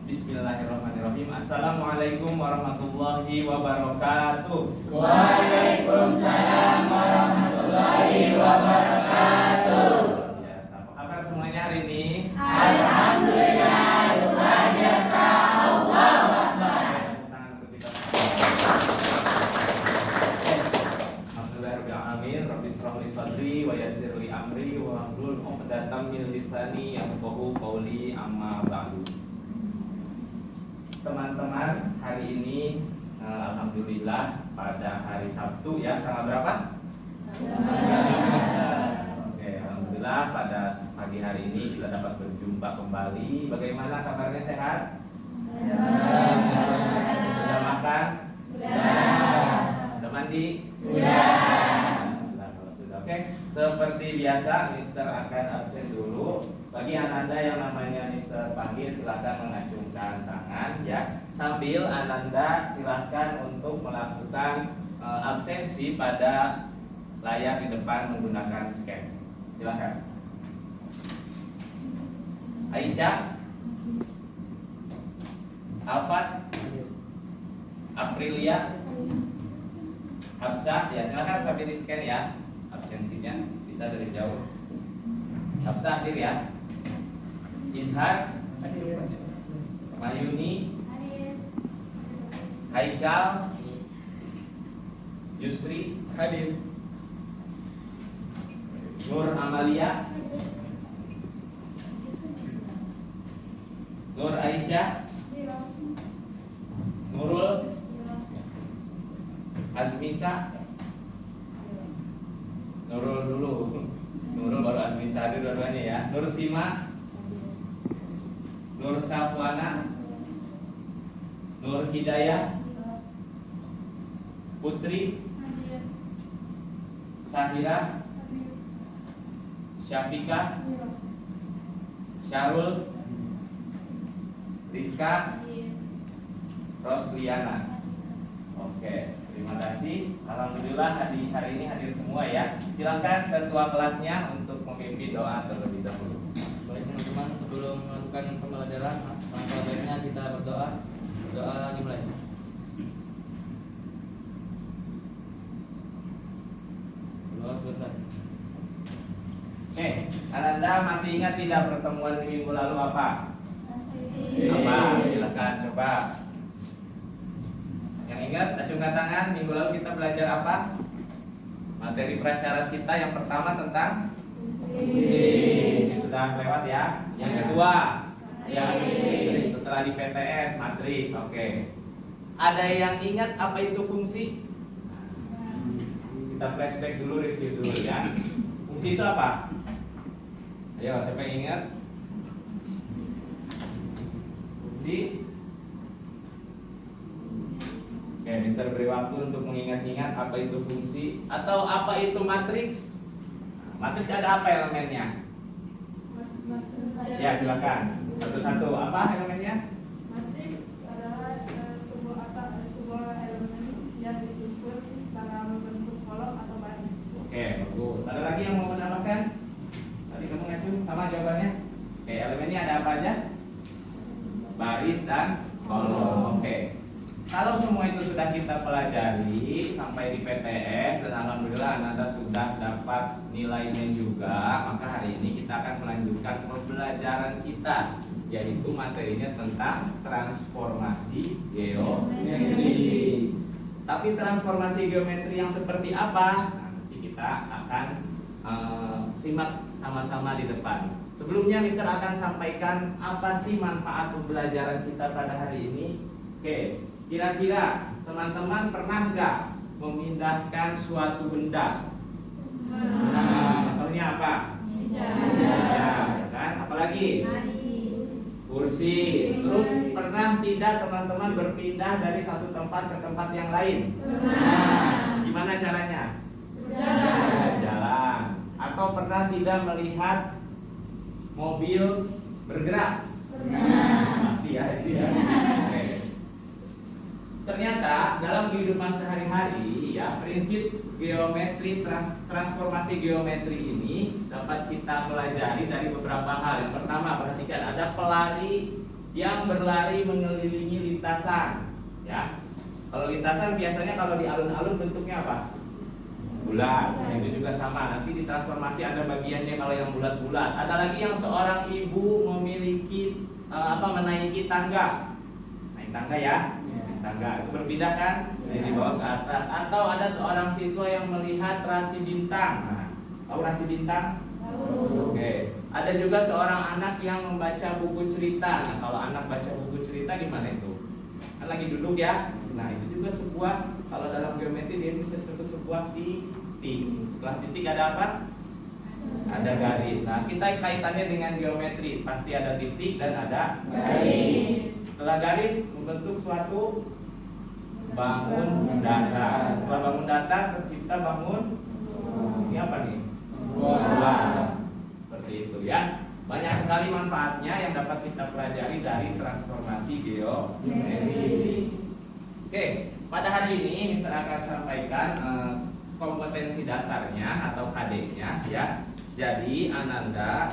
Bismillahirrahmanirrahim. Assalamualaikum warahmatullahi wabarakatuh. Waalaikumsalam warahmatullahi wabarakatuh. Ya, apa kabar semuanya hari ini? Alhamdulillah, luar biasa. Allahu Akbar. Tangan untuk kita. Alhamdulillahirabbil alamin. Rabbi shrah li sadri wa yassir li amri wa hlul 'uqdatam min lisani yafqahu qawli, amma ba'du. Teman-teman, hari ini alhamdulillah pada hari Sabtu ya, tanggal berapa? Oke, alhamdulillah pada pagi hari ini kita dapat berjumpa kembali. Bagaimana kabarnya, sehat? Sudah makan? Sudah mandi? Nah, kalau sudah, oke. Seperti biasa, Mister akan absen dulu. Bagi Ananda yang namanya Mister panggil, silahkan mengacungkan tangan ya. Sambil Ananda silahkan untuk melakukan absensi pada layar di depan menggunakan scan. Silahkan. Aisyah, Alfat, Aprilia, Habsah, ya silahkan sambil di scan ya. Absensinya bisa dari jauh. Habsah hadir ya. Izhar, Mayuni, Haikal, Yusri hadir. Nur Amalia, Nur Aisyah, Nurul, Azmisa. Nurul dulu, Nurul baru Azmisa, hadir dua-duanya ya. Nur Sima, Nur Safwana, Nur Hidayah, Putri, Sahira, Syafika, Syarul, Rizka, Rosliana. Oke, terima kasih. Alhamdulillah hari ini hadir semua ya. Silakan ketua kelasnya untuk memimpin doa terlebih dahulu. Baik teman-teman, sebelum melakukan pembelajaran, langkah baiknya kita berdoa. Doa dimulai. Doa selesai. Oke, Ananda masih ingat tidak pertemuan di minggu lalu apa? Apa? Silakan coba. Yang ingat, acungkan tangan. Minggu lalu kita belajar apa? Materi prasyarat kita yang pertama tentang fungsi. Sudah lewat ya. Yang kedua, yang setelah di PTS matriks. Oke. Ada yang ingat apa itu fungsi? Kita flashback dulu, review dulu ya. Fungsi itu apa? Ayo, siapa yang ingat? Fungsi. Oke, Mister beri waktu untuk mengingat-ingat apa itu fungsi atau apa itu matriks. Matriks ada apa elemennya? Ya, silakan. Satu-satu. Apa elemennya? Matriks adalah sebuah elemen yang disusun dalam bentuk kolom atau baris. Oke, bagus. Ada lagi yang mau menambahkan? Tadi kamu ngacung sama jawabannya. Oke, elemennya ada apa aja? Baris dan kolom. Oke. Kalau semua itu sudah kita pelajari sampai di PTS dan alhamdulillah Anda sudah dapat nilainya juga, maka hari ini kita akan melanjutkan pembelajaran kita, yaitu materinya tentang transformasi geometri. Tapi transformasi geometri yang seperti apa? Nanti kita akan simak sama-sama di depan. Sebelumnya Mister akan sampaikan apa sih manfaat pembelajaran kita pada hari ini. Oke. Kira-kira teman-teman pernah nggak memindahkan suatu benda? Contohnya apa? Ya, kan? Apalagi? Kursi. Terus pernah tidak teman-teman berpindah dari satu tempat ke tempat yang lain? Gimana caranya? Jalan. Atau pernah tidak melihat mobil bergerak? Pasti ya, itu ya. Oke. Ternyata dalam kehidupan sehari-hari ya, prinsip geometri transformasi geometri ini dapat kita pelajari dari beberapa hal. Yang pertama, perhatikan ada pelari yang berlari mengelilingi lintasan. Ya, kalau lintasan biasanya kalau di alun-alun bentuknya apa? Bulat. Itu juga sama. Nanti di transformasi ada bagiannya kalau yang bulat-bulat. Ada lagi yang seorang ibu memiliki menaiki tangga. Naik tangga ya. Naik tangga itu berbeda kan? Dari bawah ke atas. Atau ada seorang siswa yang melihat rasi bintang. Nah, tahu rasi bintang? Oke. Ada juga seorang anak yang membaca buku cerita. Nah, kalau anak baca buku cerita gimana itu? Kan lagi duduk ya. Nah, itu juga sebuah, kalau dalam geometri dia bisa disebut sebuah titik. Setelah titik ada apa? Ada garis. Nah, kita kaitannya dengan geometri. Pasti ada titik dan ada garis. Setelah garis membentuk suatu bangun datar. Setelah bangun datar tercipta bangun. Ini apa nih? Ruang. Seperti itu ya. Banyak sekali manfaatnya yang dapat kita pelajari dari transformasi geometri. Oke, pada hari ini Mister akan sampaikan kompetensi dasarnya atau KD-nya ya. Jadi Ananda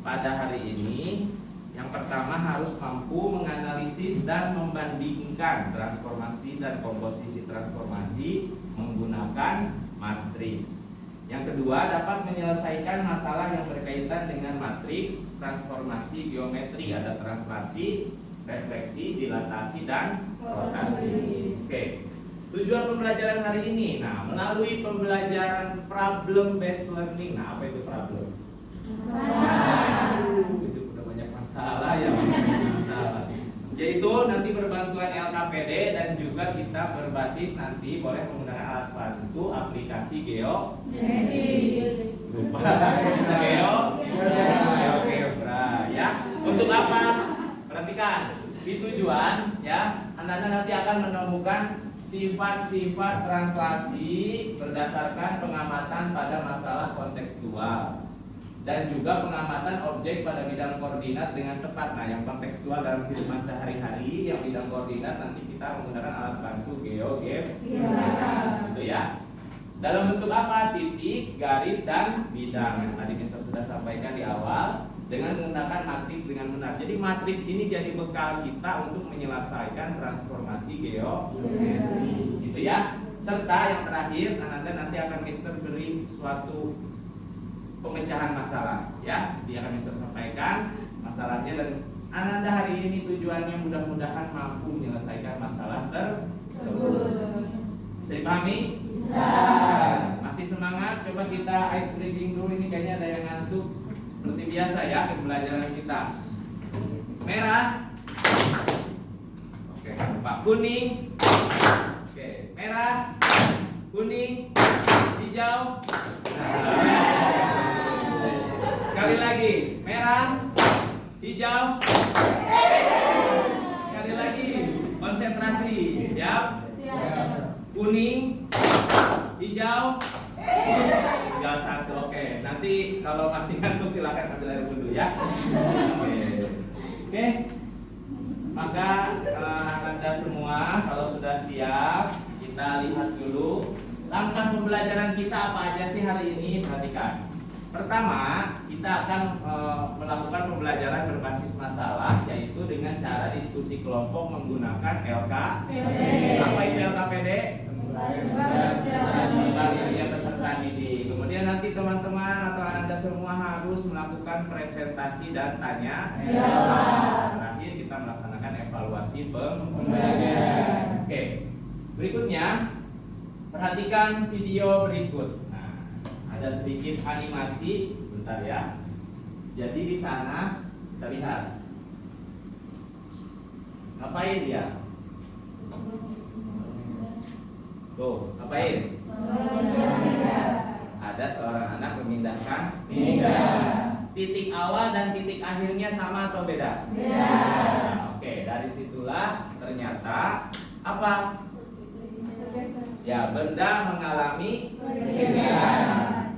pada hari ini yang pertama harus mampu menganalisis dan membandingkan transformasi dan komposisi transformasi menggunakan matriks. Yang kedua, dapat menyelesaikan masalah yang berkaitan dengan matriks, transformasi geometri, ada translasi, refleksi, dilatasi, dan rotasi. Oke. Tujuan pembelajaran hari ini, nah, melalui pembelajaran problem based learning. Nah, apa itu problem? Itu udah banyak masalah ya, masalah. Yaitu nanti berbantuan LKPD dan juga kita berbasis nanti boleh menggunakan alat bantu aplikasi GeoGebra ya. Untuk apa? Perhatikan, di tujuan ya, Anda nanti akan menemukan sifat-sifat translasi berdasarkan pengamatan pada masalah kontekstual dan juga pengamatan objek pada bidang koordinat dengan tepat. Nah, yang kontekstual dalam kehidupan sehari-hari, yang bidang koordinat nanti kita menggunakan alat bantu GeoGebra. Gitu ya. Dalam bentuk apa? Titik, garis, dan bidang. Yang tadi Mister sudah sampaikan di awal dengan menggunakan matriks dengan benar. Jadi matriks ini jadi bekal kita untuk menyelesaikan transformasi geometri. Gitu ya. Serta yang terakhir, Ananda nanti akan Mister beri suatu pemecahan masalah ya, dia akan Mister sampaikan masalahnya dan Ananda hari ini tujuannya mudah-mudahan mampu menyelesaikan masalah tersebut. Bisa dipahami? Bisa. Masih semangat? Coba kita ice breaking dulu, ini kayaknya ada yang ngantuk. Seperti biasa ya pembelajaran kita. Merah. Oke, Pak. Kuning. Oke, merah, kuning, hijau. Sekali lagi, merah, hijau. Sekali lagi, konsentrasi. Siap? Kuning, hijau, tinggal satu. Oke, nanti kalau masih ngantuk silakan ambil air wudhu ya. Oke. Maka Anda semua kalau sudah siap, kita lihat dulu langkah pembelajaran kita apa aja sih hari ini. Perhatikan. Pertama, kita akan melakukan pembelajaran berbasis masalah, yaitu dengan cara diskusi kelompok menggunakan LKPD. Apa itu LKPD? Lembaga peserta didik. Kemudian nanti teman-teman atau Anda semua harus melakukan presentasi dan tanya jawab. Terakhir kita melaksanakan evaluasi pembelajaran. Oke. Berikutnya, perhatikan video berikut. Ada sedikit animasi, bentar ya. Jadi di sana kita lihat. Ngapain dia? Tuh, ngapain? Ada seorang anak memindahkan meja. Titik awal dan titik akhirnya sama atau beda? Beda. Nah, oke, dari situlah ternyata apa? Ya, benda mengalami pergeseran.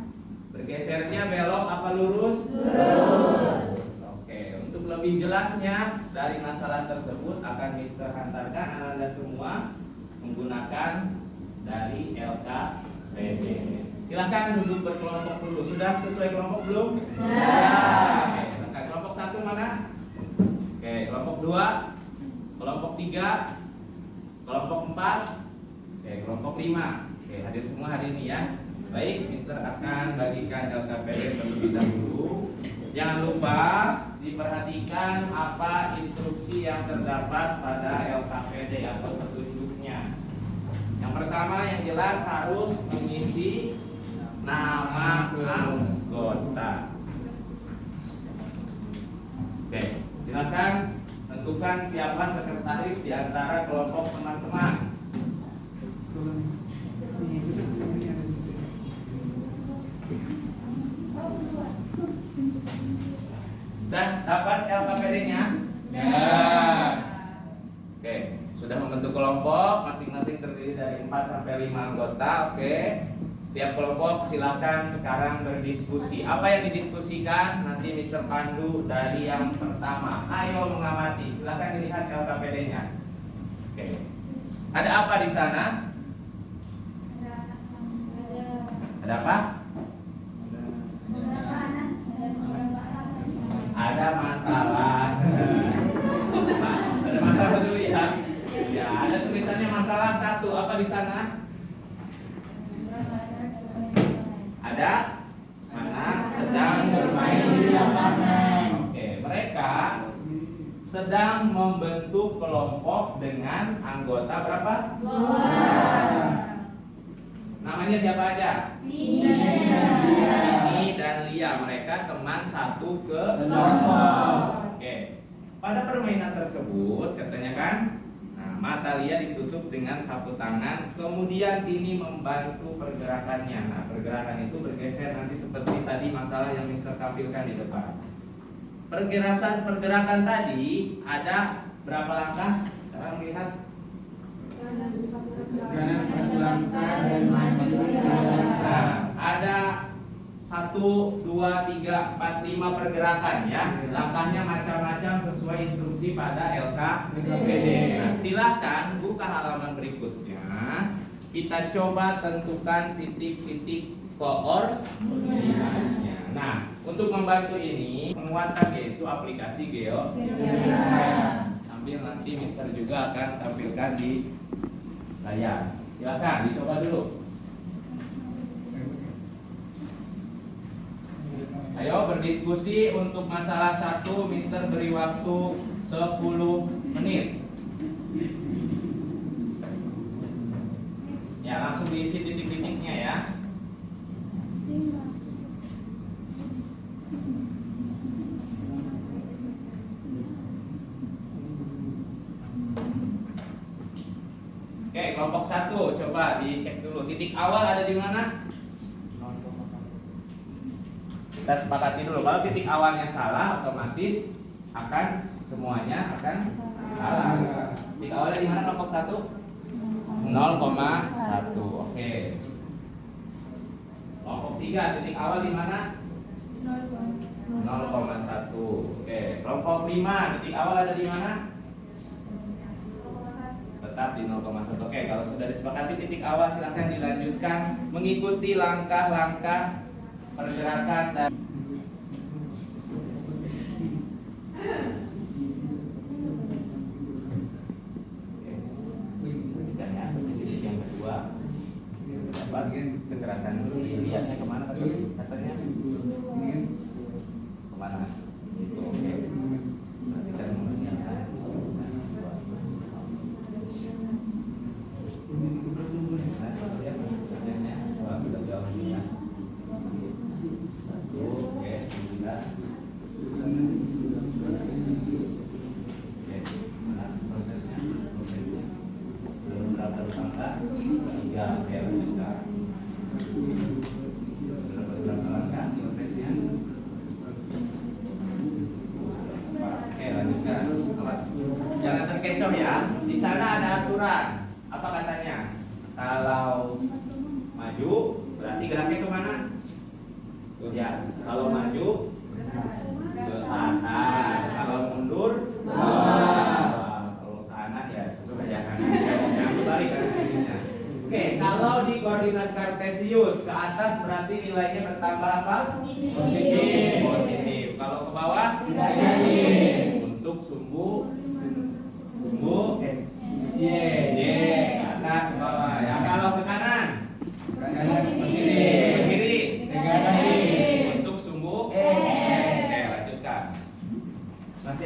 Bergesernya belok apa lurus? Lurus. Oke, untuk lebih jelasnya dari masalah tersebut akan Mister hantarkan Anda semua menggunakan dari LKPD. Silahkan duduk berkelompok dulu. Sudah sesuai kelompok belum? Ya. Oke, kelompok satu mana? Oke, kelompok 2, kelompok 3, kelompok 4, kelompok 5. Hadir semua hari ini ya. Baik, Mister akan bagikan LKPD terlebih dahulu. Jangan lupa diperhatikan apa instruksi yang terdapat pada LKPD atau petunjuknya. Yang pertama yang jelas harus mengisi nama anggota. Silakan tentukan siapa sekretaris di antara kelompok teman-teman. Dan dapat LKPD-nya? Ya. Oke, sudah membentuk kelompok, masing-masing terdiri dari 4 sampai 5 anggota. Oke. Setiap kelompok silakan sekarang berdiskusi. Apa yang didiskusikan nanti Mr. Pandu dari yang pertama. Ayo mengamati. Silakan dilihat LKPD-nya. Oke. Ada apa di sana? Ada apa? Ada masalah. Ada masalah dulu ya. Ya, ada tulisannya masalah 1. Apa di sana? Ada anak sedang bermain di lapangan. Oke, mereka sedang membentuk kelompok dengan anggota berapa? 2. Namanya siapa aja? Ini dan Lia. Mereka teman satu kelompok. Oke. Pada permainan tersebut katanya kan, mata Lia ditutup dengan sapu tangan, kemudian Tini membantu pergerakannya. Nah, pergerakan itu bergeser nanti seperti tadi masalah yang Mister tampilkan di depan. Pergerakan tadi ada berapa langkah? Sekarang lihat. Nah, ada 1, 2, 3, 4, 5 pergerakan ya. Langkahnya macam-macam sesuai instruksi pada LKPD. Nah, silakan buka halaman berikutnya. Kita coba tentukan titik-titik koordinatnya. Nah, untuk membantu ini menguatkan yaitu aplikasi GeoGebra. Sambil nanti Mister juga akan tampilkan di layar. Silakan dicoba dulu. Ayo berdiskusi untuk masalah 1. Mister beri waktu 10 menit. Ya, langsung diisi titik-titiknya ya. Oke, kelompok 1 coba dicek dulu. Titik awal ada di mana? Kita sepakati dulu. Kalau titik awalnya salah, otomatis akan semuanya akan salah. Titik awalnya di mana kelompok 1? 0,1. Oke. Kelompok 3 titik awal di mana? 0,1. Oke. Kelompok 5 titik awal ada di mana? Tetap di 0,1. Oke, kalau sudah disepakati titik awal silahkan dilanjutkan mengikuti langkah-langkah pergerakan dan titik yang kedua dapat pergerakan si lihatnya kemana tadi katanya kemana situ. Oke, perhatikan momennya ya. Jangan terkecoh ya. Di sana ada aturan. Apa katanya? Kalau maju berarti geraknya kemana? Ya, kalau maju ke atas, kalau mundur ke bawah, kalau ke kanan ya sesuai ya kanan. Jangan kembali ke kanan. Oke, kalau di koordinat kartesius ke atas berarti nilainya bertambah apa? Positif. Positif. Kalau ke bawah negatif. Untuk sumbu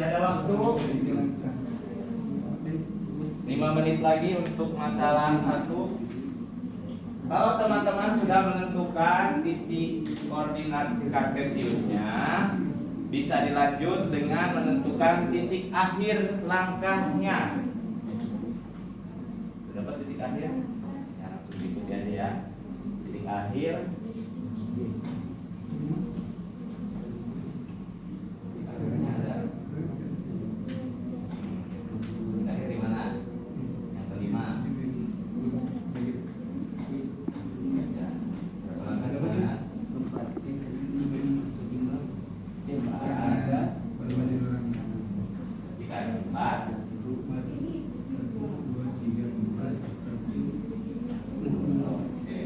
ada waktu 5 menit lagi untuk masalah 1. Kalau teman-teman sudah menentukan titik koordinat kartesiusnya, bisa dilanjut dengan menentukan titik akhir langkahnya. Sudah dapat titik akhir? Ya, langsung ikuti aja ya. Titik akhir. Titik akhir di mana? Yang kelima. Ya, berapa langkah ke mana? Titik akhir 4. Oke,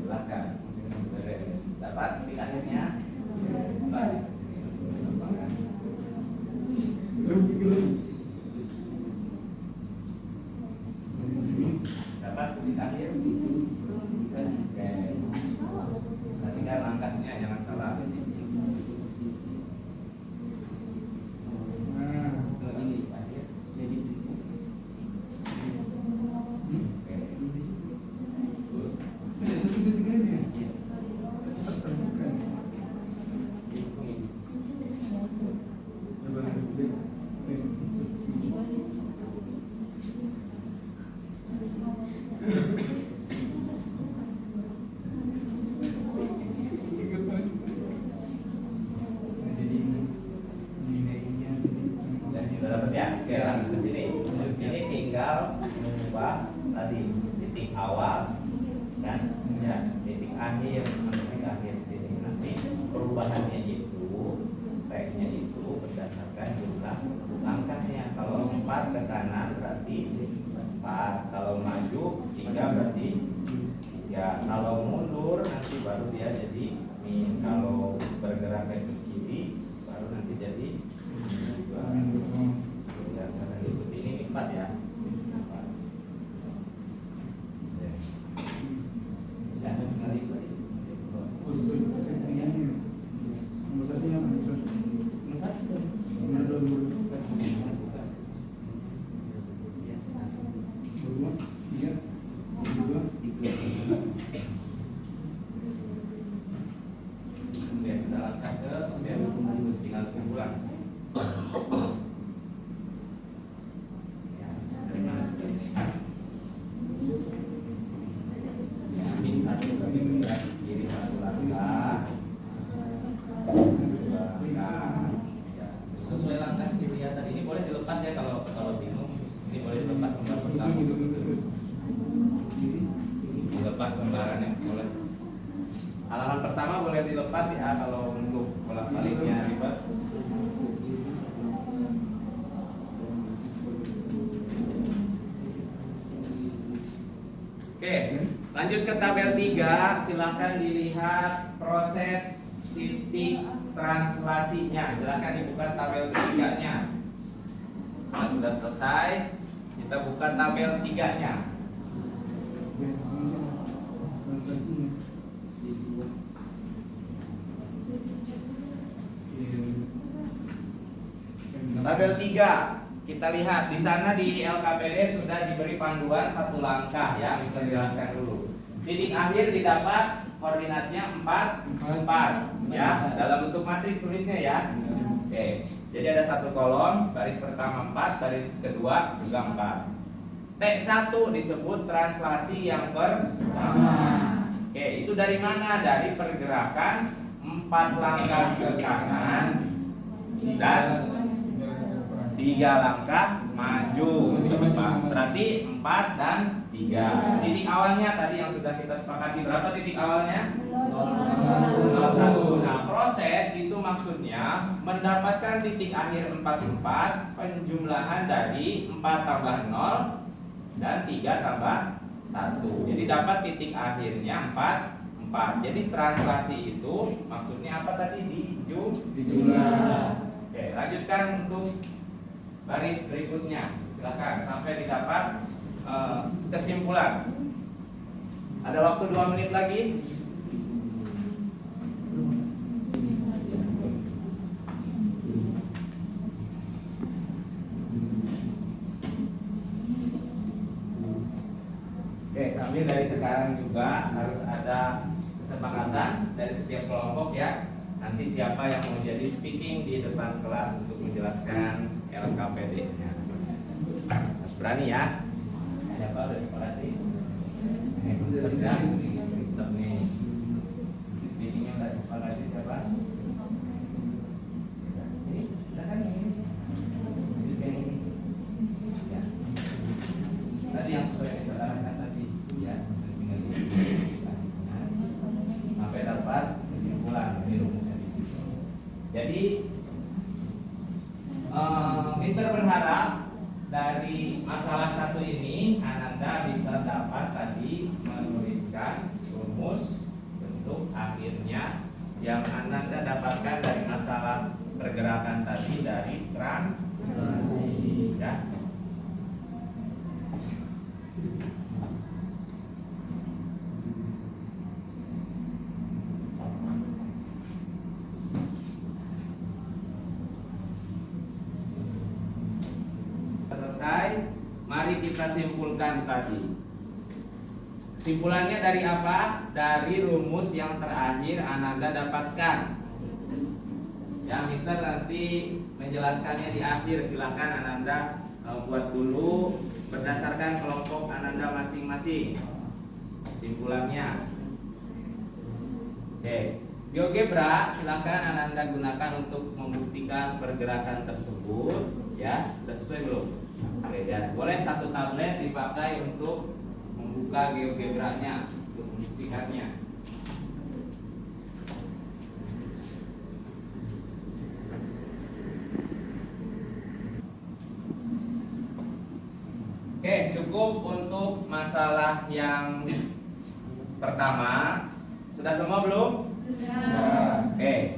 silakan. Beres. Dapat titik akhirnya? Baik. Dapat titik akhir? Oke. Perhatikan langkahnya, jangan salah. Titik akhir. Oke. Terus. Dan sudah dapat ya? Oke, langsung ke sini. Ini tinggal mengubah tadi titik awal dan ya titik akhir, titik akhir sini. Nanti perubahannya itu teksnya itu berdasarkan jumlah langkahnya. Kalau 4 ke kanan berarti 4, kalau maju 3 berarti 3, kalau mundur nanti baru dia jadi min, kalau bergerak ke kiri baru nanti jadi 2. Ya, karena ikut ini 4 ya. 4. Ya, tinggal ikuti. Oke, kita langkah ke tinggal kesimpulan. Ya, dari mana kita ini? Ya, min 1 kiri 1 langkah. 2 langkah. Ya, sesuai langkah sih kelihatan. Ini boleh dilepas ya kalau bingung. Ini boleh dilepas lembar pertama. Dilepas lembarannya boleh. Halaman pertama boleh dilepas ya kalau untuk bolak-baliknya ribet. Oke, lanjut ke tabel 3. Silahkan dilihat proses titik translasinya. Silahkan dibuka tabel 3-nya. Nah, sudah selesai, kita buka tabel 3-nya. Tabel 3, kita lihat di sana di LKPD sudah diberi panduan 1 langkah ya, bisa dijelaskan dulu. Titik akhir didapat koordinatnya 4 ya, dalam bentuk matriks tulisnya ya. Oke, jadi ada 1 kolom, baris pertama 4, baris kedua juga 4. T1 disebut translasi yang pertama. Oke, itu dari mana? Dari pergerakan 4 langkah ke kanan dan 3 langkah maju. Berarti 4 dan 3. Titik awalnya tadi yang sudah kita sepakati, berapa titik awalnya? 0,1. Nah, proses itu maksudnya mendapatkan titik akhir 44, penjumlahan dari 4 tambah 0 dan 3 tambah 1. Jadi dapat titik akhirnya 4. Jadi translasi itu maksudnya apa tadi? Dijumlah. Oke, lanjutkan untuk baris berikutnya. Silakan sampai didapat kesimpulan. Ada waktu 2 menit lagi. Tapi dari sekarang juga harus ada kesepakatan dari setiap kelompok ya. Nanti siapa yang mau jadi speaking di depan kelas untuk menjelaskan LKPD-nya. Harus berani ya. Siapa udah sekolah sih? Nih. Speakingnya udah sekolah sih siapa? Ini, silakan ini. Ya. Tadi yang sesuai yang saudara kan tadi ya, sampai dapat kesimpulan di rumusnya di situ. Jadi Mister berharap dari masalah satu ini Ananda bisa dapat tadi menuliskan rumus bentuk akhirnya yang Ananda dapatkan dari masalah pergerakan tadi dari transisi ya. Selesai, mari kita simpulkan tadi. Kesimpulannya dari apa? Dari rumus yang terakhir Ananda dapatkan. Ya, Mister nanti menjelaskannya di akhir. Silahkan Ananda buat dulu berdasarkan kelompok Ananda masing-masing. Kesimpulannya. Oke. GeoGebra silakan Ananda gunakan untuk membuktikan pergerakan tersebut. Ya, sudah sesuai belum? Oke, ya. Boleh satu tablet dipakai untuk membuka GeoGebra-nya, untuk membuktikannya. Oke, cukup untuk masalah yang pertama. Sudah semua belum? Sudah. Oke.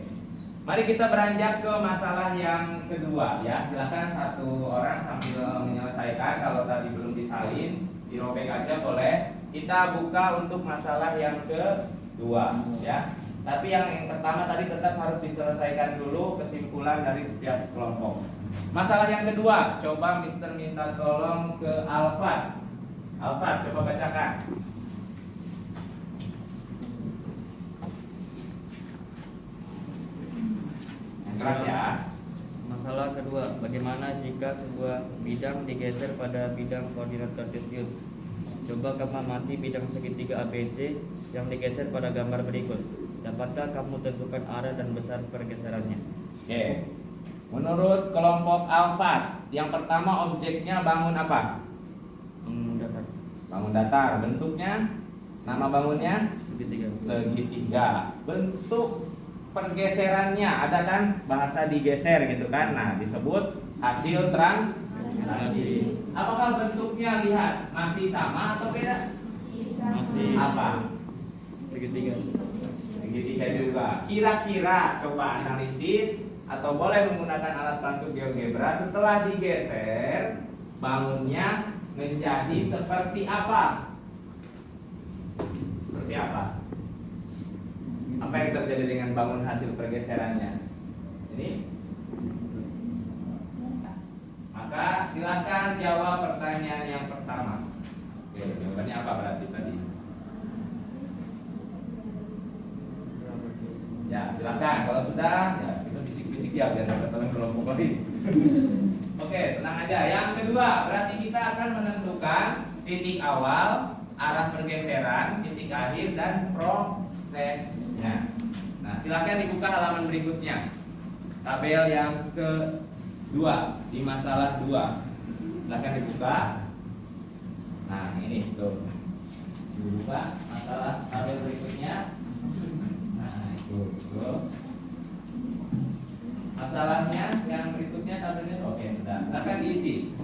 Mari kita beranjak ke masalah yang kedua ya. Silakan satu orang sambil menyelesaikan. Kalau tadi belum disalin, dirobek aja boleh. Kita buka untuk masalah yang kedua ya. Tapi yang pertama tadi tetap harus diselesaikan dulu kesimpulan dari setiap kelompok. Masalah yang kedua, coba Mister minta tolong ke Alfat. Alfat, coba bacakan. Keras ya. Masalah kedua, bagaimana jika sebuah bidang digeser pada bidang koordinat kartesius? Coba kamu amati bidang segitiga ABC yang digeser pada gambar berikut. Dapatkah kamu tentukan arah dan besar pergeserannya? Oke. Menurut kelompok Alfat, yang pertama objeknya bangun apa? Datar. Bangun datar. Bentuknya, nama bangunnya Segitiga. segitiga. Bentuk pergeserannya ada kan bahasa digeser gitu kan. Nah, disebut hasil transisi. Apakah bentuknya lihat masih sama atau beda? Masih. Apa? Segitiga. Segitiga juga. Kira-kira coba analisis atau boleh menggunakan alat bantu GeoGebra, setelah digeser bangunnya menjadi seperti apa? Seperti apa? Apa yang terjadi dengan bangun hasil pergeserannya? Ini? Maka silakan jawab pertanyaan yang pertama. Oke, jawabannya apa berarti tadi? Ya, silakan. Kalau sudah, ya kita bisik-bisik ya biar dapat teman kelompok lain. Oke, tenang aja. Yang kedua, berarti kita akan menentukan titik awal, arah pergeseran, titik akhir, dan prosesnya. Nah, silakan dibuka halaman berikutnya. Tabel yang kedua di masalah 2. Silakan dibuka. Nah, ini tuh. Dibuka masalah tabel berikutnya. Nah, itu. Masalahnya yang berikutnya tabelnya oke, sudah. Silakan diisi.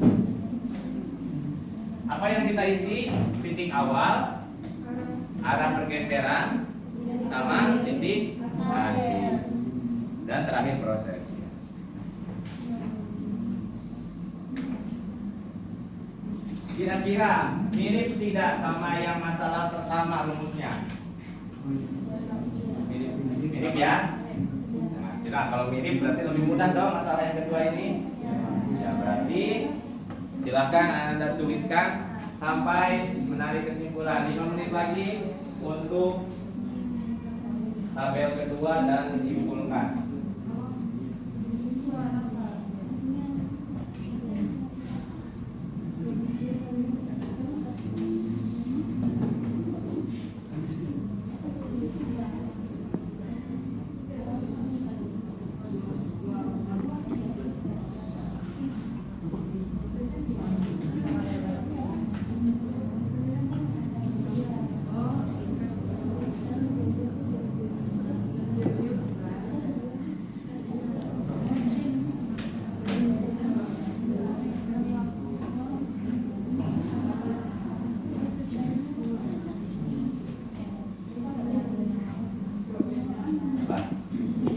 Apa yang kita isi? Titik awal, arah pergeseran, sama titik akhir, dan terakhir proses. Kira-kira mirip tidak sama yang masalah pertama rumusnya? Mirip ya? Nah, kira kalau mirip berarti lebih mudah dong masalah yang kedua ini. Ya berarti silakan Anda tuliskan sampai menarik kesimpulan. 5 menit lagi untuk tabel kedua dan menyimpulkan.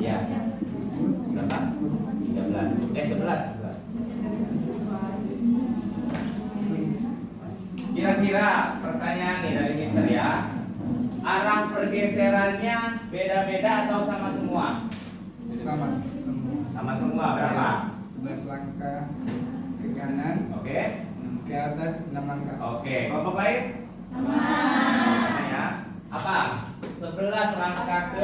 Ya. Berapa? 11. Kira-kira pertanyaan nih dari Mister ya. Arah pergeserannya beda-beda atau sama semua? Sama Sama semua. Berapa? 11 langkah ke kanan, Oke. ke atas 6 langkah. Oke, kelompok lain? Sama ya. Apa? 11 langkah ke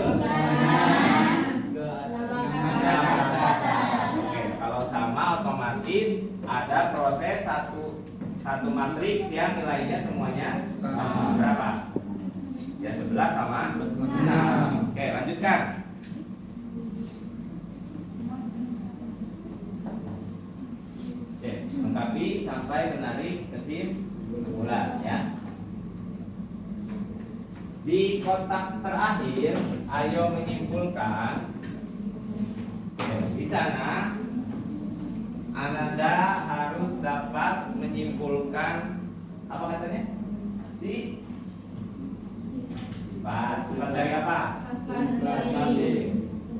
Oke, kalau sama otomatis ada proses satu matriks yang nilainya semuanya sama. Berapa? Ya 11 sama 6. Oke, lanjutkan. Oke, lengkapi sampai menarik kesimpulan ya. Di kotak terakhir, ayo menyimpulkan. Di sana, Ananda harus dapat menyimpulkan apa katanya? Sifat dari apa?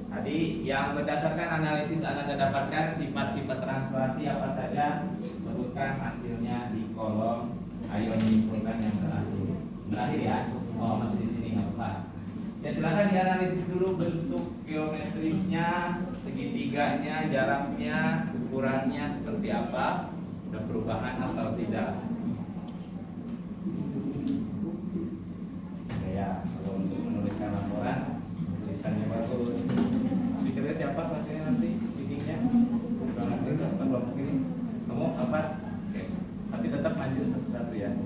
Tadi yang berdasarkan analisis Ananda dapatkan sifat-sifat translasi apa saja, sebutkan hasilnya di kolom. Ayo menyimpulkan yang terakhir ya. Oh, masih di sini nggak apa-apa. Ya silakan dianalisis dulu bentuk geometrisnya, segitiganya, jaraknya, ukurannya seperti apa, ada perubahan atau tidak. Oke ya, kalau untuk menuliskan laporan, tulisannya bagus. Pikirnya siapa pastinya nanti bikinnya? Bukan nanti kelompok ini. Kamu apa? Oke. Tapi tetap maju satu-satu ya.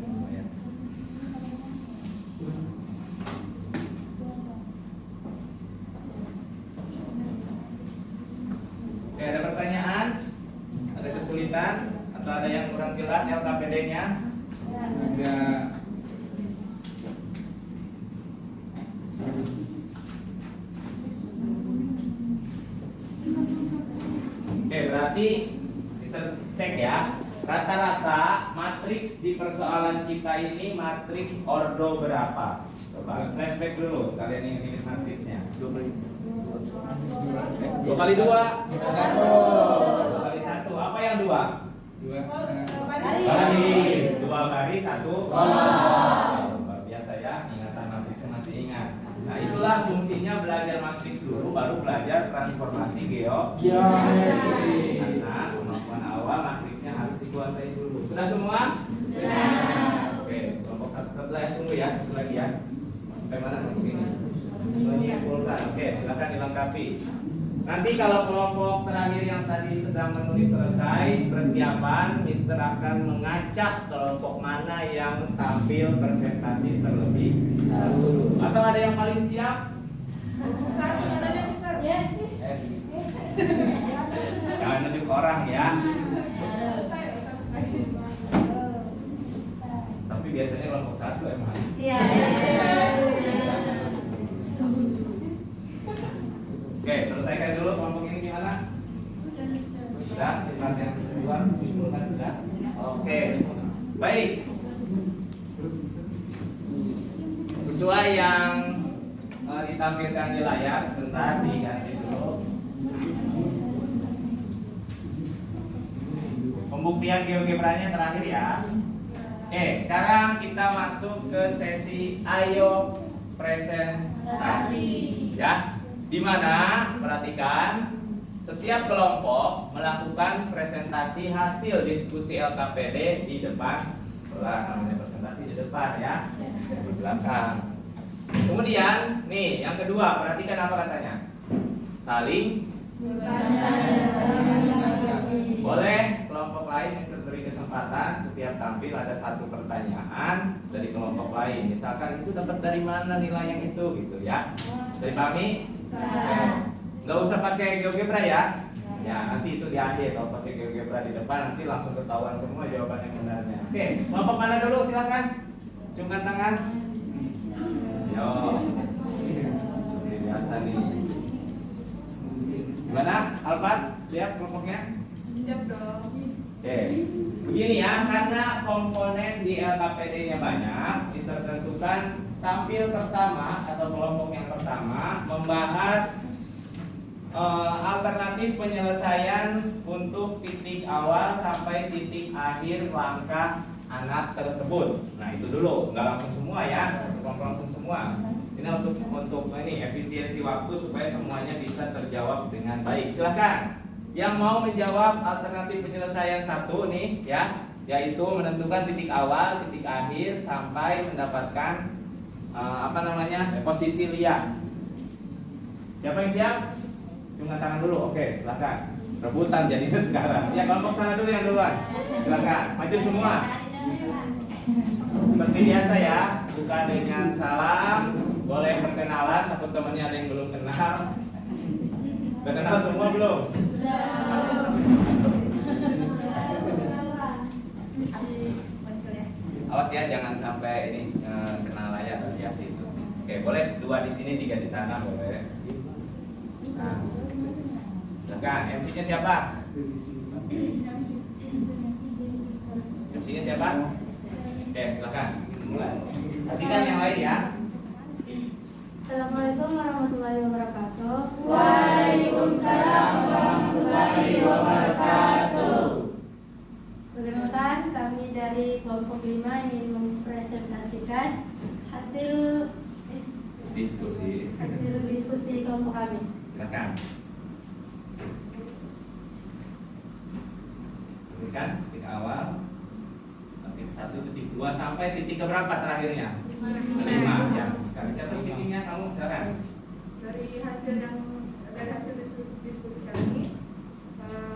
Oke, ada pertanyaan? Ada kesulitan? Atau ada yang kurang jelas LKPD-nya? Sudah. Oke, berarti bisa cek ya. Rata-rata matriks di persoalan kita ini matriks ordo berapa? Coba flashback dulu sekalian ingat matriksnya. 2 kali 2 2 kali 1. Apa yang 2? 2 Baris. 2 baris 1 kolom. Luar biasa ya, ingatan matriksnya masih ingat. Nah, itulah fungsinya belajar matriks dulu baru belajar transformasi geometri. Karena kemampuan awal matriksnya harus dikuasai dulu. Sudah semua? Sudah. Oke, kelompok 1 setelah tunggu ya, satu lagi ya. Sampai mana kelompok ini? Menyimpulkan. Oke, silakan dilengkapi. Nanti kalau kelompok terakhir yang tadi sedang menulis selesai persiapan, Mister akan mengacak kelompok mana yang tampil presentasi terlebih dahulu. Atau ada yang paling siap? Jangan nunjuk orang ya. Tapi biasanya kelompok 1 emang. Oke, selesaikan dulu kelompok ini gimana? Sudah, sifat yang kedua simpulkan sudah. Oke, baik. Sesuai yang ditampilkan di layar, sebentar diganti dulu. Pembuktian GeoGebranya terakhir ya. Oke, sekarang kita masuk ke sesi ayo presentasi ya. Di mana perhatikan setiap kelompok melakukan presentasi hasil diskusi LKPD di depan Lah, namanya presentasi di depan ya, di belakang. Kemudian, nih yang kedua, perhatikan apa katanya. Saling boleh kelompok lain yang diberi kesempatan setiap tampil ada satu pertanyaan dari kelompok lain. Misalkan itu dapat dari mana nilai yang itu gitu ya. Dari kami? Nggak usah pakai GeoGebra ya. Ya nanti itu diambil kalau pakai GeoGebra di depan nanti langsung ketahuan semua jawaban yang benarnya. Oke, kelompok mana dulu silakan. Ciumkan tangan. Yo, ini biasa nih. Gimana, Alfat? Siap kelompoknya? Siap dong. Oke, begini ya, karena komponen di LKPD-nya banyak, Mister tentukan tampil pertama atau kelompok yang pertama membahas alternatif penyelesaian untuk titik awal sampai titik akhir langkah anak tersebut. Nah itu dulu, nggak langsung semua ya, langsung semua. Ini untuk ini efisiensi waktu supaya semuanya bisa terjawab dengan baik. Silakan. Yang mau menjawab alternatif penyelesaian satu nih ya, yaitu menentukan titik awal, titik akhir sampai mendapatkan posisi lihat. Siapa yang siap? Cuma tangan dulu. Oke, silakan. Rebutan jadinya sekarang. Ya kelompok sana dulu yang duluan. Silakan. Maju semua. Seperti biasa ya, buka dengan salam. Boleh perkenalan, takut temannya ada yang belum kenal. Udah kenal semua belum? Awas ya, jangan sampai ini kena layar radiasi itu. Oke, boleh 2 di sini, 3 di sana boleh. Nah, silakan. MC-nya siapa? MC-nya siapa? Oke, silakan. Mulai. Kasihkan yang lain ya. Assalamualaikum warahmatullahi wabarakatuh. Waalaikumsalam warahmatullahi wabarakatuh. Perkenalkan, kami dari kelompok 5 ingin mempresentasikan hasil diskusi kelompok kami. Silakan. Berikan titik awal, titik 1, titik 2 sampai titik keberapa terakhirnya? 5 ya. Kami siapa yang bikinnya? Kamu silakan. Dari hasil diskusi kami,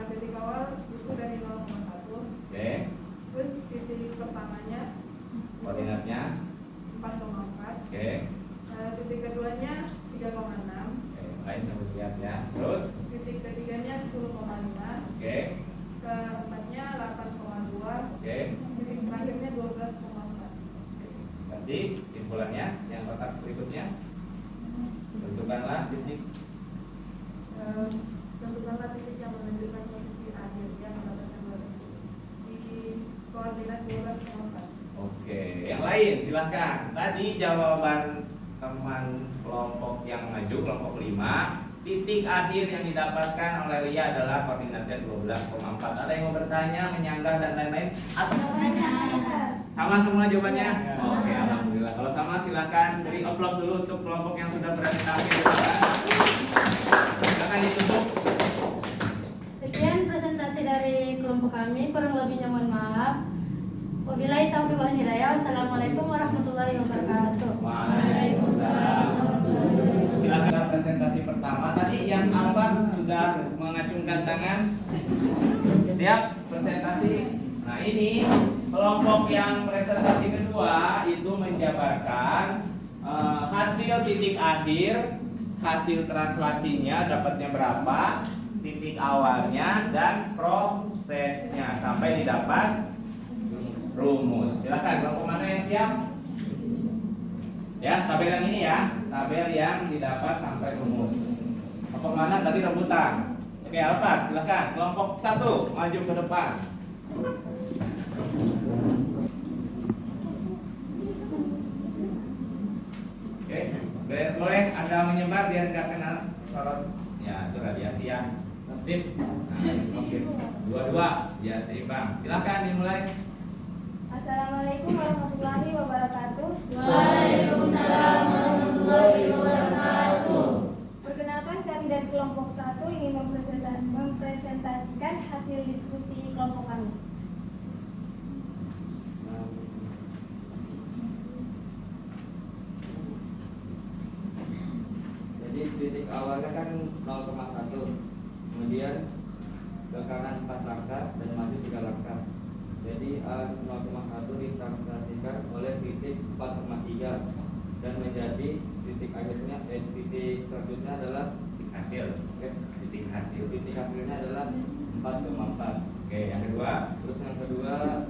titik awal itu dari 0,1. Oke. Terus titik pertamanya Koordinatnya. 4,4. Oke. Titik keduanya 3,6. Oke. Lain sambil lihat ya. Terus. Titik ketiganya 10,5. Oke. Keempatnya 8,2. Oke. Titik terakhirnya 12,4. Berarti simpulannya yang kotak berikutnya. Tentukanlah titik. Tentukanlah titik yang menunjukkan posisi akhir yang mendapatkan 12 di koordinat 12,4. Oke, yang lain silahkan. Tadi jawaban teman kelompok yang maju, kelompok 5, titik akhir yang didapatkan oleh Lia adalah koordinatnya 12,4. Ada yang mau bertanya, menyanggah dan lain-lain? Atau sama semua jawabannya? Oke, alhamdulillah. Kalau sama silahkan beri aplaus dulu untuk kelompok yang sudah berani tampil. Silakan ditutup. Sekian presentasi dari kelompok kami, kurang lebihnya mohon maaf. Wabillahi taufiq wal hidayah. Assalamualaikum warahmatullahi wabarakatuh. Waalaikumsalam. Silakan presentasi pertama. Tadi yang Alfat sudah mengacungkan tangan. Siap presentasi. Nah ini kelompok yang presentasi kedua itu menjabarkan hasil titik akhir, hasil translasinya dapatnya berapa, titik awalnya dan prosesnya sampai didapat rumus. Silakan kelompok mana yang siap? Ya, tabel yang ini ya, tabel yang didapat sampai rumus. Kelompok mana tadi rebutan? Oke, Alfat, silakan. Kelompok 1 maju ke depan. Oke, boleh Anda menyebar biar nggak kena sorot. Ya, itu radiasi ya. Sip. Nah, oke. Dua-dua, ya seimbang. Silakan dimulai. Assalamualaikum warahmatullahi wabarakatuh. Waalaikumsalam warahmatullahi wabarakatuh. Perkenalkan, kami dari kelompok 1 ingin mempresentasikan hasil diskusi kelompok kami. A0,1 ditranslasikan oleh titik 4,3 dan menjadi titik akhirnya titik selanjutnya adalah hasil. Titik hasil. titik hasilnya adalah 4,4. Oke, yang kedua. Terus yang kedua,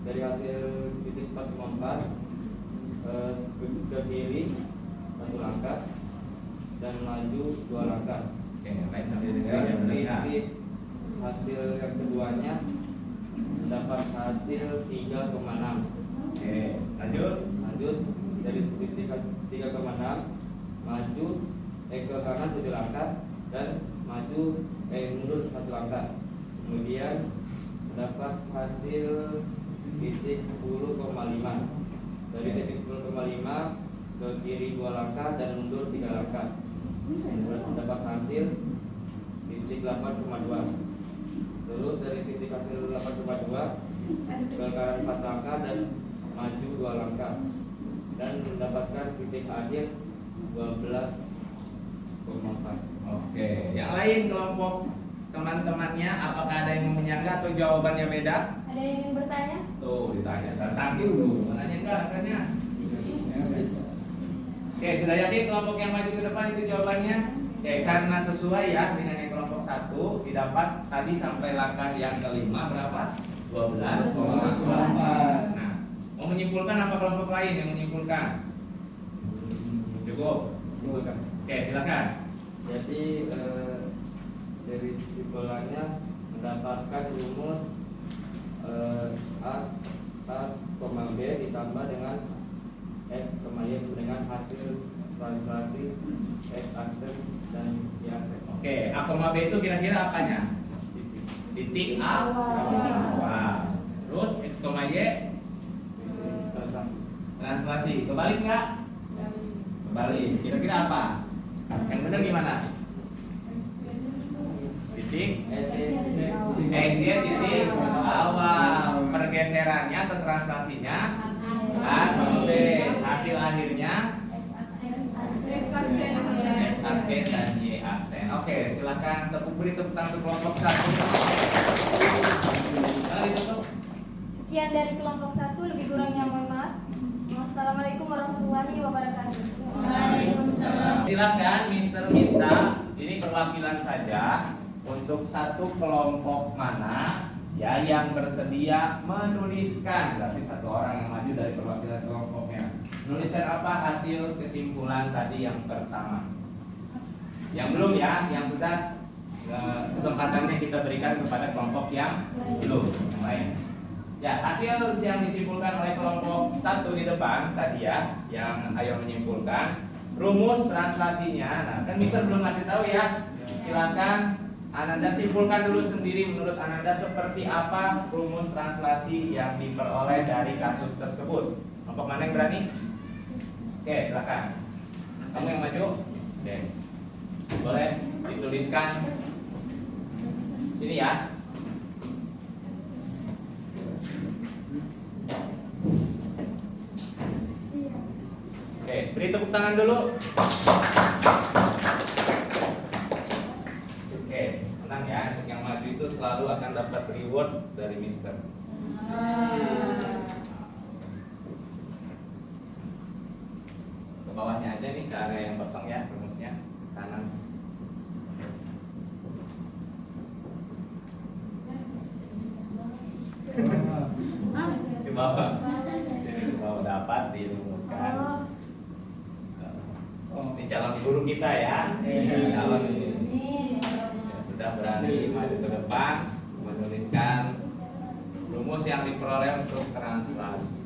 dari hasil titik 4,4 ke kiri 1 langkah dan maju 2 langkah. Oke, yang lain sambil dengar Dan yang melihat. titik hasil yang keduanya dapat hasil 3,6. Oke, lanjut. Lanjut dari titik 3,6 maju ke kanan 7 langkah dan maju mundur 1 langkah. Kemudian dapat hasil titik 10,5. Dari titik 10,5 ke kiri 2 langkah dan mundur 3 langkah. Dapat hasil titik 8,2. Terus dari titik hasil 8,2 ke kanan 4 langkah dan maju 2 langkah dan mendapatkan titik akhir 12,4. Oke, yang lain kelompok teman-temannya apakah ada yang menyangga atau jawabannya beda? Ada yang ingin bertanya? Tuh ditanya, tantang dulu. Mananya enggak akhirnya? Oke, sudah yakin kelompok yang maju ke depan itu jawabannya? Oke, karena sesuai ya dengan yang kelompok 1 didapat tadi sampai langkah yang kelima berapa? 12,4. Nah, mau menyimpulkan apa kelompok lain yang menyimpulkan? Cukup. Oke, silakan. Jadi dari simpulannya mendapatkan rumus A, B ditambah dengan X, Y dengan hasil translasi X aksen dan Y aksen. Oke, A, B itu kira-kira apanya? Titik A, awal. Terus X, Y translasi. Kebalik nggak? Kebalik. Kira-kira apa? Yang benar gimana? Titik X, Y titik awal. Pergeserannya atau translasinya A sama B. Hasil akhirnya X aksen dan Y aksen. Oke, silakan beri tepuk tangan untuk kelompok 1. Ditutup. Sekian dari kelompok 1, lebih kurangnya mohon maaf. Wassalamualaikum warahmatullahi wabarakatuh. Waalaikumsalam. Silakan Mister minta ini perwakilan saja untuk satu kelompok mana ya yang bersedia menuliskan, berarti satu orang yang maju dari perwakilan kelompoknya. Menuliskan apa hasil kesimpulan tadi yang pertama. Yang belum ya, yang sudah kesempatannya kita berikan kepada kelompok yang belum, yang lain. Ya, hasil yang disimpulkan oleh kelompok 1 di depan tadi ya, yang ayo menyimpulkan rumus translasinya. Nah, kan Mister belum ngasih tahu ya. Silakan Ananda simpulkan dulu sendiri menurut Ananda seperti apa rumus translasi yang diperoleh dari kasus tersebut. Kelompok mana yang berani? Oke, silakan. Kamu yang maju. Oke. Boleh dituliskan sini ya. Oke, beri tepuk tangan dulu. Oke, tenang ya. Yang maju itu selalu akan dapat reward dari Mister. Ke bawahnya aja nih, ke area yang kosong ya, rumusnya kanan. Ke bawah. Sini ke bawah dapat dirumuskan. Ini calon guru kita ya. Calon ini sudah berani maju ke depan menuliskan rumus yang diperoleh untuk translasi.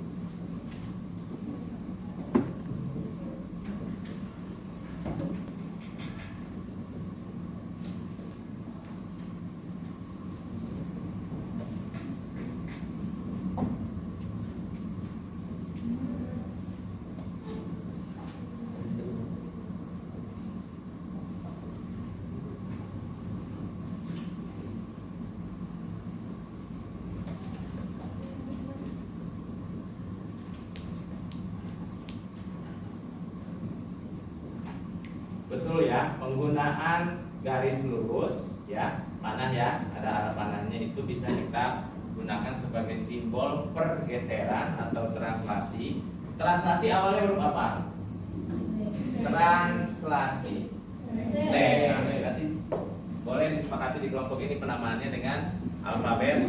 Betul ya, penggunaan garis lurus ya, panah ya, ada arah panahnya itu bisa kita gunakan digunakan sebagai simbol pergeseran atau translasi. Translasi awalnya huruf apa? Translasi T. Nah, berarti boleh disepakati di kelompok ini penamaannya dengan alfabet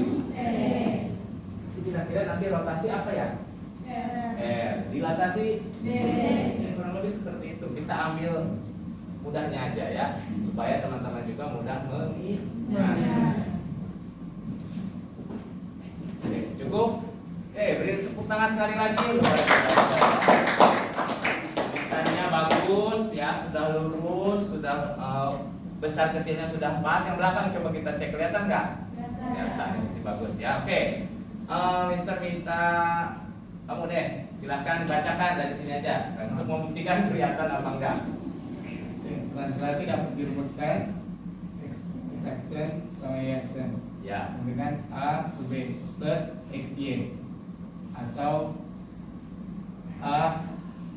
Itu kira-kira nanti rotasi apa ya? R. Dilatasi D. Ya, kurang lebih seperti itu. Kita ambil mudahnya aja ya, supaya teman-teman juga mudah mengingat. Oke, cukup? Beri tepuk tangan sekali lagi. Tulisannya bagus ya, sudah lurus, sudah besar kecilnya sudah pas. Yang belakang coba kita cek, kelihatan nggak? Kelihatan, ini bagus ya. Oke, Mister minta kamu deh, silahkan bacakan dari sini aja untuk membuktikan kelihatan apa enggak. Translasi dapat dirumuskan X aksen sama Y aksen Ya. dengan A ke B plus XY atau A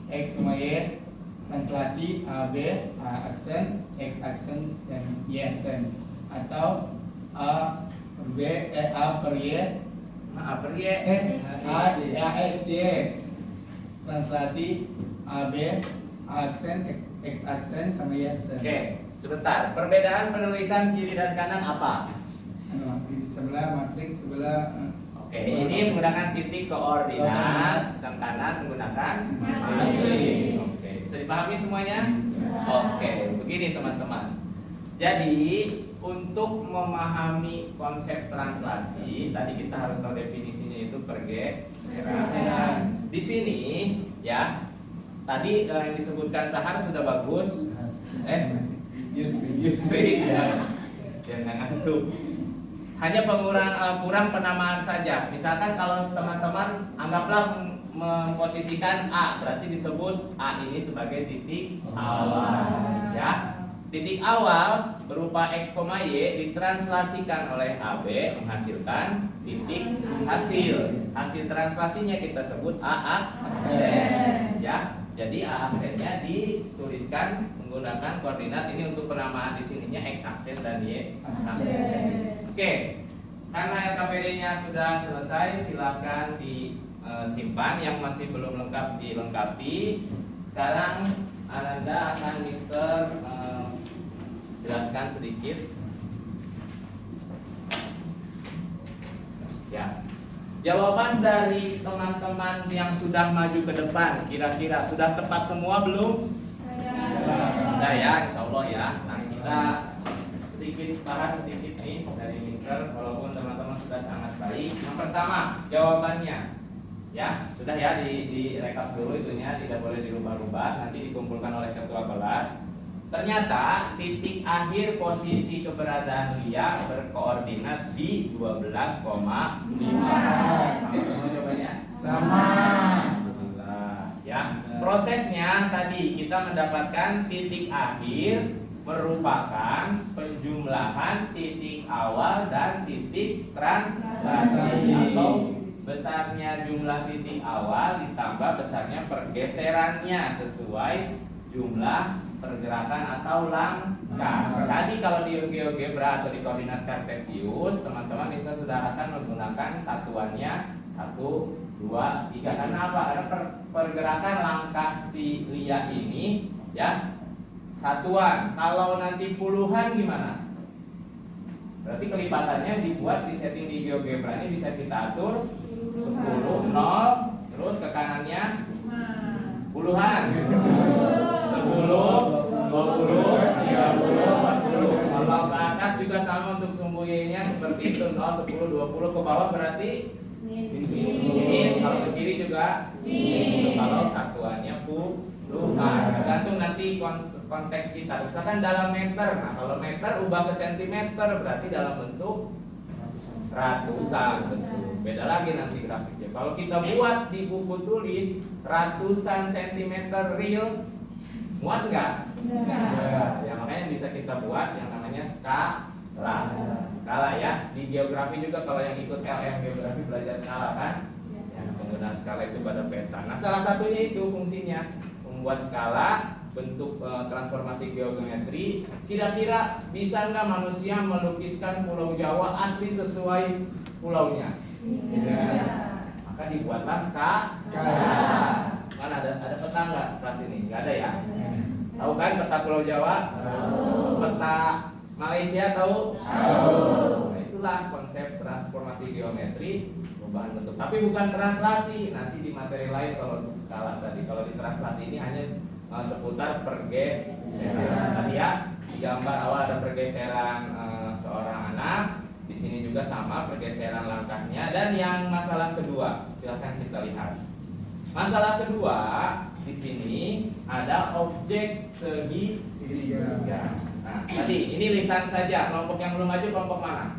X sama Y translasi A B A aksen X aksen dan Y aksen atau A per B A per Y A per Y. A X Y translasi A B A aksen X aksen sama Y aksen. Oke, sebentar. Perbedaan penulisan kiri dan kanan apa? Sebelah matriks sebelah Oke, ini menggunakan titik koordinat, yang kanan menggunakan matriks. Oke, bisa dipahami semuanya? Oke, begini teman-teman. Jadi untuk memahami konsep translasi, tadi kita harus tahu definisinya itu pergeseran. Di sini ya, tadi yang disebutkan Sahar sudah bagus. Yusri ya, jangan ngantuk. Hanya kurang penamaan saja. Misalkan kalau teman-teman anggaplah memposisikan A, berarti disebut A ini sebagai titik awal ya. Titik awal berupa X, Y ditranslasikan oleh AB menghasilkan titik hasil. Hasil translasinya kita sebut A aksen ya. Jadi A aksennya dituliskan menggunakan koordinat ini untuk penamaan di sininya X aksen dan Y aksen. Oke, karena LKPD-nya sudah selesai, silakan disimpan. Yang masih belum lengkap dilengkapi. Sekarang Ananda akan Mister jelaskan sedikit. Ya. Jawaban dari teman-teman yang sudah maju ke depan kira-kira sudah tepat semua belum? Sudah ya, insya Allah ya. Nah, kita sedikit bahas sedikit nih dari Mister, walaupun teman-teman sudah sangat baik. Yang pertama, jawabannya ya, sudah ya direkap dulu itunya, tidak boleh dirubah-rubah, nanti dikumpulkan oleh ketua kelas. Ternyata titik akhir posisi keberadaan Lia berkoordinat di 12,5. Sama semua jawabannya? sama. Alhamdulillah. Ya, prosesnya tadi kita mendapatkan titik akhir merupakan penjumlahan titik awal dan titik translasi atau besarnya jumlah titik awal ditambah besarnya pergeserannya sesuai jumlah pergerakan atau langkah. Tadi kalau di GeoGebra atau di koordinat kartesius, teman-teman bisa sudah akan menggunakan satuannya 1, 2, 3. Karena apa? Karena pergerakan langkah si Lia ini ya satuan. Kalau nanti puluhan gimana? Berarti kelipatannya dibuat di setting di GeoGebra ini bisa kita atur 10, 0, terus ke kanannya puluhan. 10, 20, 30, 40. Kalau ke atas juga sama untuk sumbu Y-nya seperti itu 0, 10, 20 ke bawah berarti min. Kalau ke kiri juga min. Kalau satuannya puluhan. Tergantung nanti konteks kita. Misalkan dalam meter. Nah, kalau meter ubah ke sentimeter berarti dalam bentuk ratusan tentu. Beda lagi nanti grafiknya. Kalau kita buat di buku tulis ratusan sentimeter real, muat nggak? Ya makanya bisa kita buat yang namanya skala ya. Di geografi juga kalau yang ikut LM geografi belajar skala kan? Yang penggunaan skala itu pada peta. Nah salah satunya itu fungsinya membuat skala bentuk transformasi geometri. Kira-kira bisa nggak manusia melukiskan Pulau Jawa asli sesuai pulaunya? Maka dibuatlah skala. Kan ada peta nggak kelas ini? Nggak ada ya? Tahu kan peta Pulau Jawa? Peta Malaysia tahu? Nah, itulah konsep transformasi geometri perubahan bentuk. Tapi bukan translasi. Nanti di materi lain kalau untuk skala tadi. Kalau di translasi ini hanya seputar pergeseran. Tadi ya, di gambar awal ada pergeseran seorang anak. Di sini juga sama pergeseran langkahnya. Dan yang masalah kedua, silahkan kita lihat. Masalah kedua di sini ada objek segitiga. Nah, tadi ini lisan saja. Kelompok yang belum maju kelompok mana?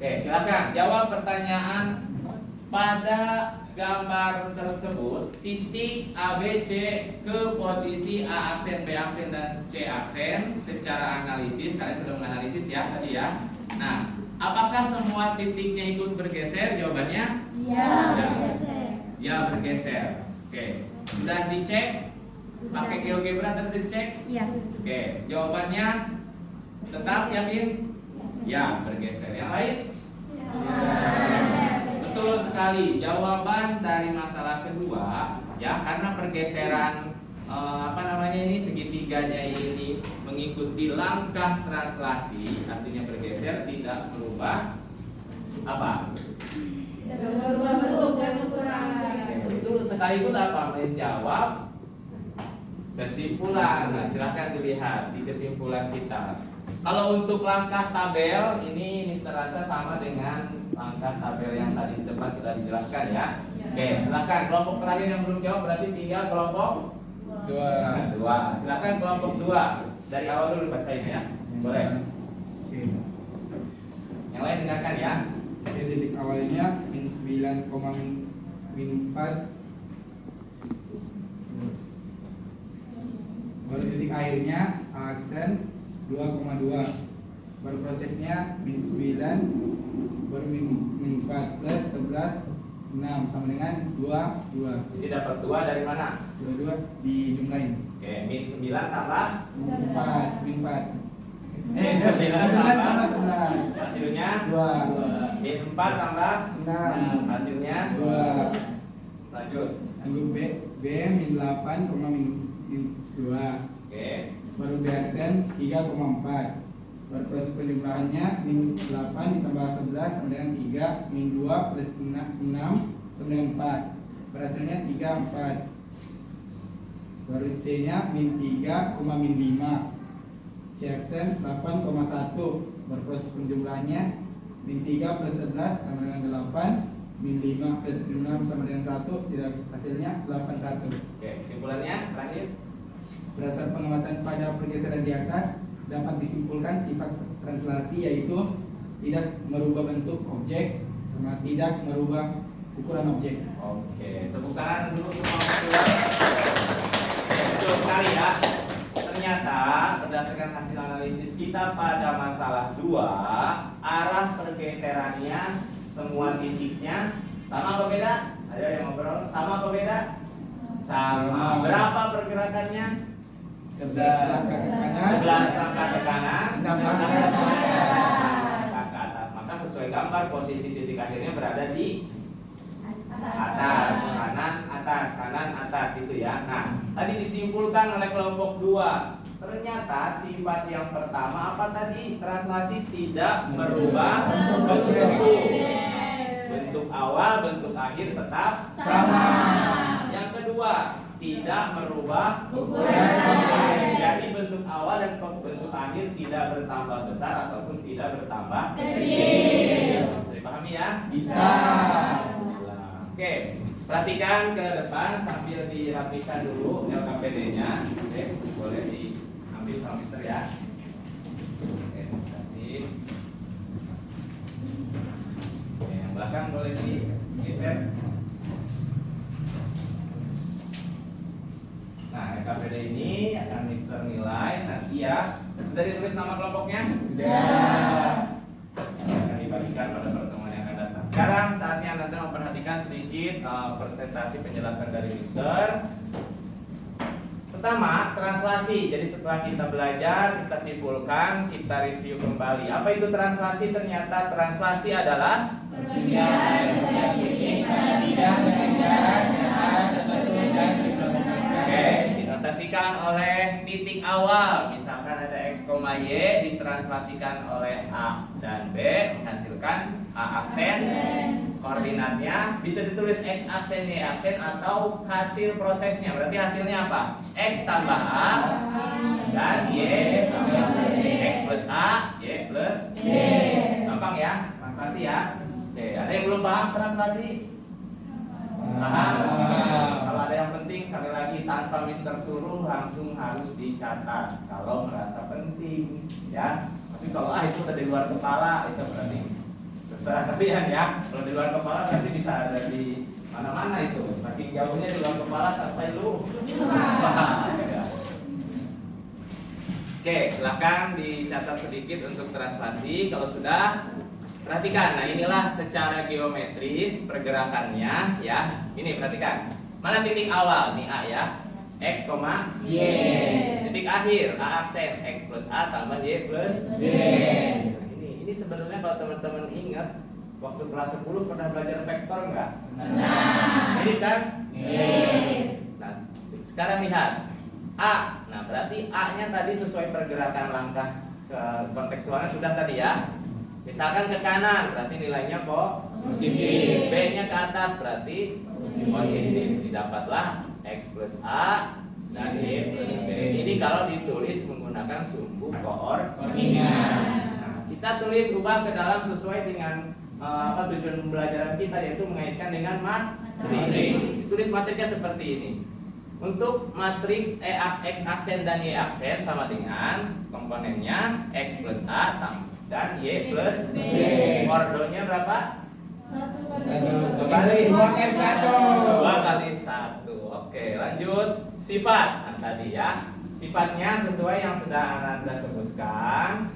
Oke, silakan jawab pertanyaan. Pada gambar tersebut, titik ABC ke posisi A aksen, B aksen, dan C aksen secara analisis, kalian sudah menganalisis ya tadi ya. Nah, apakah semua titiknya ikut bergeser? Jawabannya? Ya, Ya, bergeser. Oke, sudah dicek? Pakai GeoGebra tadi dicek? Iya. Oke, jawabannya tetap yakin? Ya, bergeser. Yang lain? Betul sekali. Jawaban dari masalah kedua, ya, karena pergeseran ini segitiganya ini mengikuti langkah translasi, artinya bergeser tidak merubah apa? Itu sekaligus apa? Menjawab kesimpulan. Nah, silahkan dilihat di kesimpulan kita. Kalau untuk langkah tabel ini Mr. Rasa sama dengan langkah tabel yang tadi di depan sudah dijelaskan ya. Oke, silahkan kelompok terakhir yang belum jawab berarti 3, kelompok 2. Silahkan kelompok 2 dari awal dulu bacain ya. Boleh. Yang lain dengarkan ya. Oke, titik awalnya min 9, min 4. Baru titik akhirnya A aksen 2,2. Baru prosesnya min 9, baru min 4 plus 11, 6 sama dengan 2. Jadi dapat 2 dari mana? 2 dijumlahin. Oke, min 9 tambah 4, min 4. 9 tambah 11. hasilnya 2. min 4 tambah 6. hasilnya 2. lanjut. Lalu B min 8, min 2. Oke, Baru B aksen 3,4. Baru proses penjumlahannya min 8 ditambah 11 sama dengan 3, min 2 plus 6 sama dengan 4. Berhasilnya 3, 4. Baru C nya min 3, min 5. C aksen 8,1. Baru proses penjumlahannya min 3 plus 11 sama dengan 8, min 5 plus 6 sama dengan 1, tidak hasilnya 81. oke, kesimpulannya terakhir. Berdasar pengamatan pada pergeseran di atas, dapat disimpulkan sifat translasi yaitu tidak merubah bentuk objek sama tidak merubah ukuran objek. Oke, tepuk tangan dulu semua keluar. Betul sekali ya. Ternyata berdasarkan hasil analisis kita pada masalah 2, arah pergeserannya semua titiknya sama apa beda? Ayo yang ngobrol, sama apa beda? Sama. Berapa pergerakannya? 11 langkah ke kanan, 11 langkah ke kanan, 6 langkah ke atas. langkah ke atas. Maka sesuai gambar posisi titik akhirnya berada di atas, kanan, atas gitu ya. Nah, tadi disimpulkan oleh kelompok 2. Ternyata sifat yang pertama apa tadi? Translasi tidak merubah bentuk. Bentuk awal, bentuk akhir tetap Sama. Yang kedua, tidak merubah Ukuran. Jadi bentuk awal dan bentuk akhir tidak bertambah besar ataupun tidak bertambah Kecil. Bisa dipahami ya? Bisa. Oke, perhatikan ke depan sambil dirapikan dulu LKPD-nya. Oke, boleh diambil sama Mister ya. Oke, terima kasih. Oke, yang belakang boleh digeser. Nah, LKPD ini akan Mister nilai nanti ya. Sudah ditulis nama kelompoknya? Sudah. Akan dibagikan pada pertemuan yang akan datang. Sekarang saatnya Anda memperhatikan sedikit presentasi penjelasan dari Mister. Pertama, translasi. Jadi setelah kita belajar, kita simpulkan, kita review kembali. Apa itu translasi? Ternyata translasi adalah Perpindahan setiap titik pada bidang dengan jarak yang tertentu dan diprogramkan. Oke, dinotasikan oleh titik awal. Misalkan ada X, Y, ditranslasikan oleh A dan B, menghasilkan A aksen. Koordinatnya bisa ditulis X aksen, Y aksen, atau hasil prosesnya. Berarti hasilnya apa? X tambah A dan Y tambah X plus A, Y plus B. Gampang ya, translasi ya. Oke, ada yang belum paham translasi? Paham? Kalau ada yang penting, sekali lagi tanpa Mister suruh langsung harus dicatat kalau merasa penting, ya. Tapi kalau itu udah di luar kepala, itu berarti terserah kalian ya. Kalau di luar kepala berarti bisa ada di mana-mana itu. Makin jauhnya di luar kepala sampai lu. Ya. Oke, silahkan dicatat sedikit untuk translasi. Kalau sudah, perhatikan. Nah, inilah secara geometris pergerakannya ya. Ini perhatikan. Mana titik awal? Nih A ya. X, Y. Titik akhir A aksen X plus A tambah Y plus B. Ini sebenarnya kalau teman-teman ingat waktu kelas 10 pernah belajar vektor enggak? Ini kan? Nah, sekarang lihat A. Nah, berarti A-nya tadi sesuai pergerakan langkah ke kontekstualnya sudah tadi ya. Misalkan ke kanan berarti nilainya positif. B-nya ke atas berarti positif. Didapatlah X plus A dan Y plus B. Ini kalau ditulis menggunakan sumbu koordinat. Kita tulis ubah ke dalam sesuai dengan tujuan pembelajaran kita, yaitu mengaitkan dengan matriks. Tulis matriksnya seperti ini. Untuk matriks X aksen dan Y aksen sama dengan komponennya X plus A dan Y plus B. Ordonya berapa? 1 Kembali 2 kali 1. 2 kali 1. Oke, lanjut. Sifat. Nah, tadi ya. Sifatnya sesuai yang sudah Ananda sebutkan.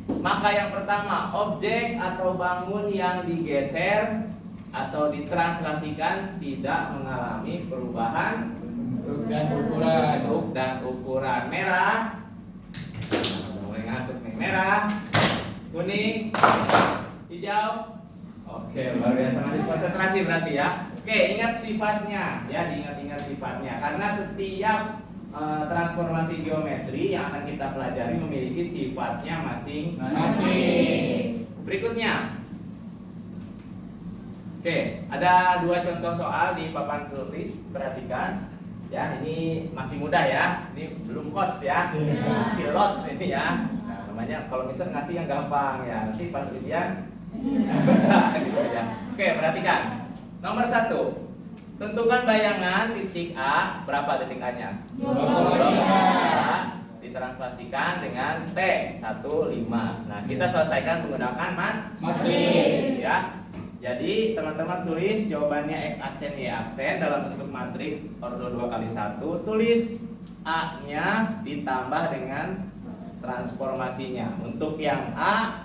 Maka yang pertama, objek atau bangun yang digeser atau ditranslasikan tidak mengalami perubahan Bentuk dan ukuran. bentuk dan ukuran. Merah, mulai ngantuk nih. Merah, kuning, hijau. Oke, luar biasa, masih konsentrasi berarti ya. Oke, ingat sifatnya ya, diingat-ingat sifatnya karena setiap transformasi geometri yang akan kita pelajari memiliki sifatnya masing-masing. Berikutnya, oke, ada 2 contoh soal di papan tulis. Perhatikan, ya ini masih mudah ya. Ini belum coach ya, masih lots ini ya. Nah, namanya kalau misalnya ngasih yang gampang ya, nanti pas ujian bisa gitu ya. Oke, perhatikan. Nomor 1. Tentukan bayangan titik A. Berapa titik A-nya? 2,5. Ditranslasikan dengan T 1,5. Nah, kita selesaikan menggunakan matriks ya. Jadi teman-teman tulis jawabannya X aksen Y aksen dalam bentuk matriks ordo 2 kali 1. Tulis A-nya ditambah dengan transformasinya. Untuk yang A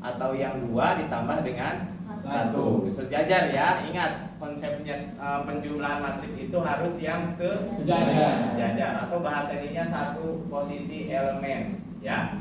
atau yang 2 ditambah dengan 1. Sejajar ya. Ingat konsepnya, penjumlahan matriks itu harus yang sejajar atau bahasa ininya satu posisi elemen ya.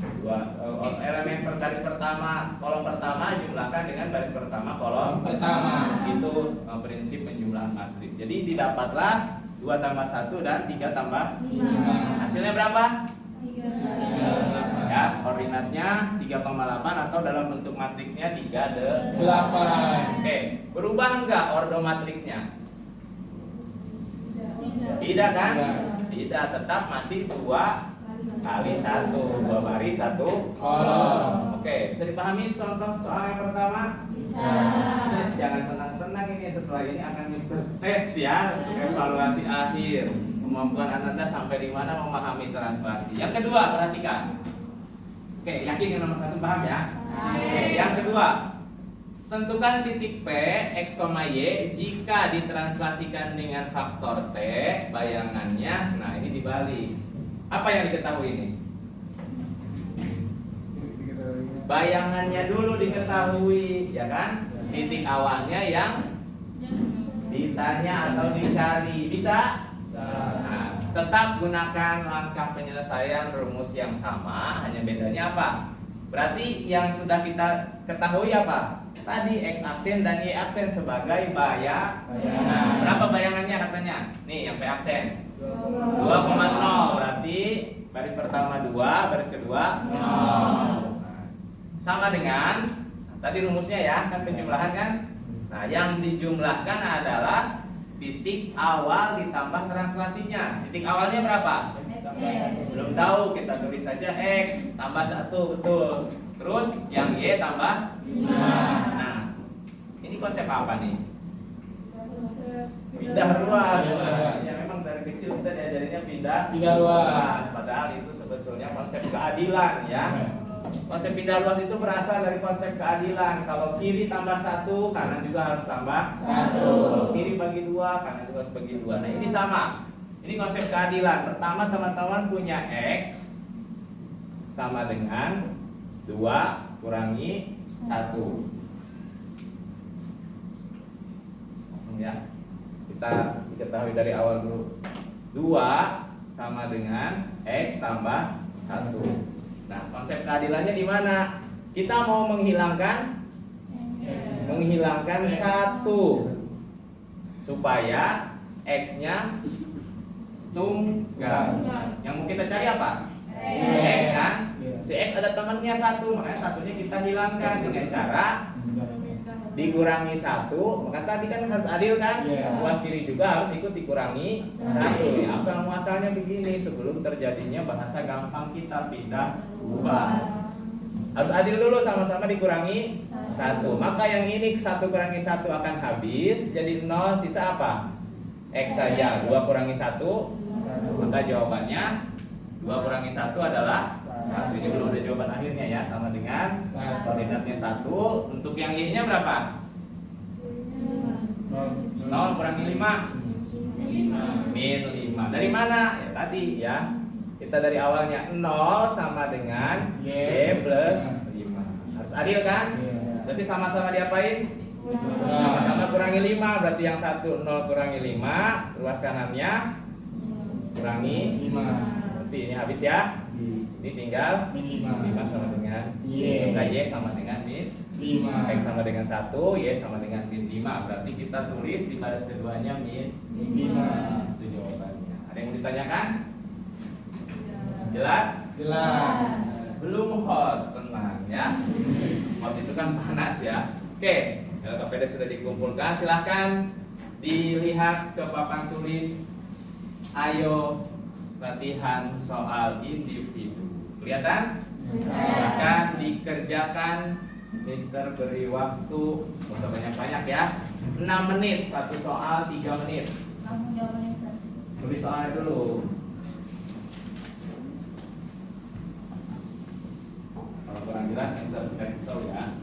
Elemen per baris pertama kolom pertama jumlahkan dengan baris pertama kolom pertama. Itu prinsip penjumlahan matriks. Jadi didapatlah 2 tambah 1 dan 3 tambah 5. Hasilnya berapa? 3. Ya, koordinatnya 3,8 atau dalam bentuk matriksnya 3,8. Oke, berubah enggak ordo matriksnya? Tidak kan? Tidak, tetap masih 2 kali 1. 2 baris 1 kolom. Oke, bisa dipahami contoh soal yang pertama? Bisa. Jangan tenang-tenang, ini setelah ini akan Mister tes ya untuk evaluasi akhir. Kemampuan Ananda sampai di mana memahami translasi. Yang kedua, perhatikan. Oke, yakin yang nomor 1 paham ya? Oke, yang kedua, tentukan titik P, X, Y jika ditranslasikan dengan faktor T, bayangannya, nah ini dibalik. Apa yang diketahui ini? Bayangannya dulu diketahui, ya kan? Titik awalnya yang ditanya atau dicari, bisa? Nah, tetap gunakan langkah penyelesaian rumus yang sama, hanya bedanya apa? Berarti yang sudah kita ketahui apa? Tadi X aksen dan Y aksen sebagai bayangan. Nah, berapa bayangannya katanya? Nih yang P aksen 2,0, berarti baris pertama 2, baris kedua 0. Sama dengan tadi rumusnya ya, kan penjumlahan kan? Nah, yang dijumlahkan adalah titik awal ditambah translasinya. Titik awalnya berapa? Belum tahu, kita tulis saja X tambah 1, betul. Terus yang Y tambah 5. Nah, ini konsep apa nih? Pindah ruas. Ya memang dari kecil kita diajarinnya pindah ruas. Padahal itu sebetulnya konsep keadilan ya. Konsep pindah ruas itu berasal dari konsep keadilan. Kalau kiri tambah 1, kanan juga harus tambah 1. Kalau kiri bagi 2, kanan juga harus bagi 2. Nah ini sama. Ini konsep keadilan. Pertama teman-teman punya X sama dengan 2 kurangi 1. Ya, kita diketahui dari awal dulu. 2 sama dengan X tambah 1. Nah, konsep keadilannya di mana? Kita mau menghilangkan 1 supaya X-nya tunggal. Yang mau kita cari apa? X kan? Si X ada temannya 1, makanya satunya kita hilangkan dengan cara dikurangi 1. Maka tadi kan harus adil kan? Ruas kiri juga harus ikut dikurangi 1. Ya, asal muasalnya begini, sebelum terjadinya bahasa gampang kita pindah ruas. Harus adil dulu, sama-sama dikurangi 1. Maka yang ini 1 kurangi 1 akan habis, jadi 0, sisa apa? X saja. 2 kurangi 1, maka jawabannya 2 kurangi 1 adalah 1. Ini belum ada jawaban akhirnya ya, sama dengan koordinatnya 1. Untuk yang Y-nya berapa? 0 kurangi 5 min 5. Dari mana? Ya tadi ya. Kita dari awalnya 0 sama dengan Y plus 5. Harus adil kan? Berarti sama-sama diapain? Sama-sama kurangi 5. Berarti yang 1 0 kurangi 5, ruas kanannya kurangi 5. Berarti ini habis ya. Ini tinggal min 5 sama dengan Y. Maka Y sama dengan min 5. X sama dengan 1, Y sama dengan min 5. Berarti kita tulis di baris keduanya min 5. Itu jawabannya. Ada yang mau ditanyakan? Jelas? Belum host, tenang ya. Host itu kan panas ya. Oke, kalau KPD sudah dikumpulkan, silahkan dilihat ke papan tulis. Ayo latihan soal individu. Kelihatan? Silahkan dikerjakan. Mister beri waktu, nggak usah banyak-banyak ya. 6 menit, satu soal 3 menit. Langsung jawabannya Ustaz. Tulis soalnya dulu. Kalau kurang jelas, Mister sekali tahu ya.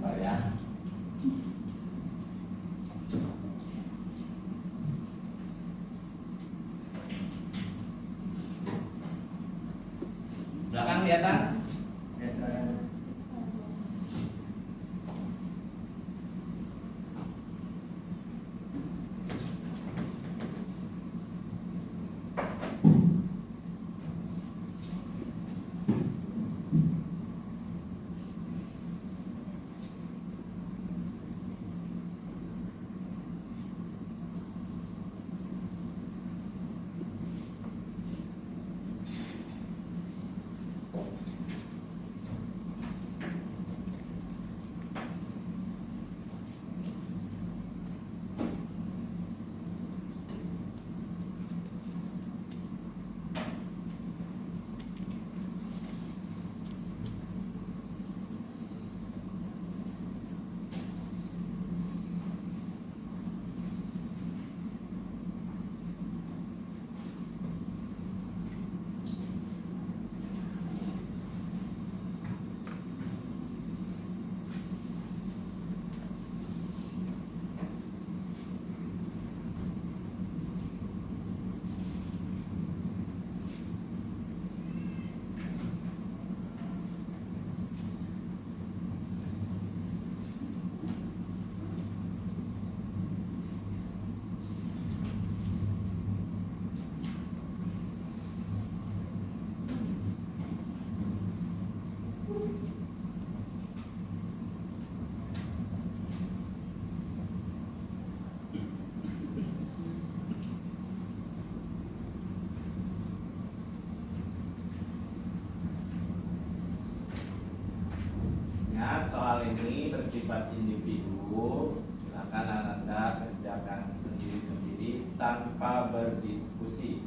Apa ya? Belakang kelihatan? bersifat individu, silakan Anda kerjakan sendiri-sendiri tanpa berdiskusi.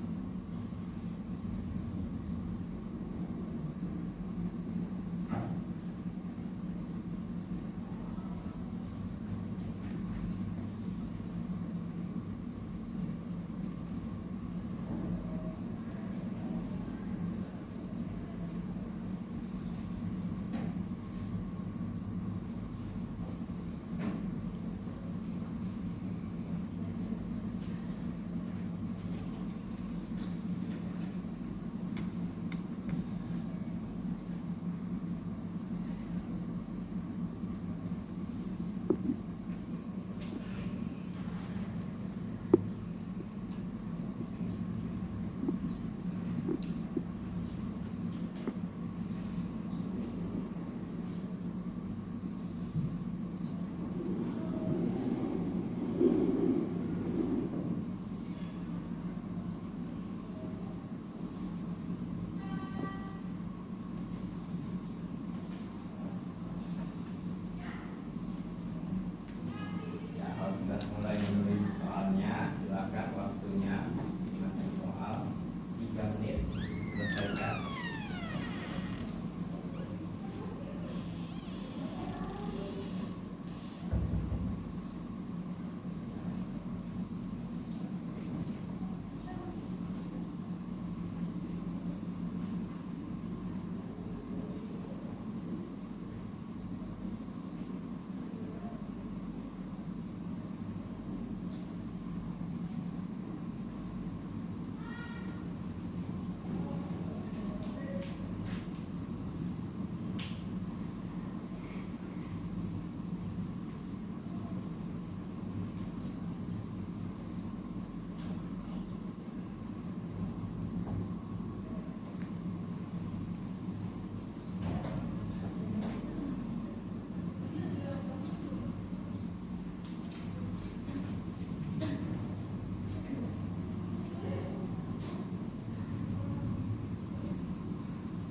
Ya, kalau sudah mulai menulis soalnya, silakan waktunya masih soal 3 menit selesaikan.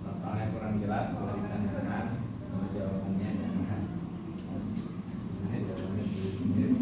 Kalau soalnya kurang jelas, boleh ditanyakan. Kalau jawabannya jangan. Nah, jawabannya sendiri.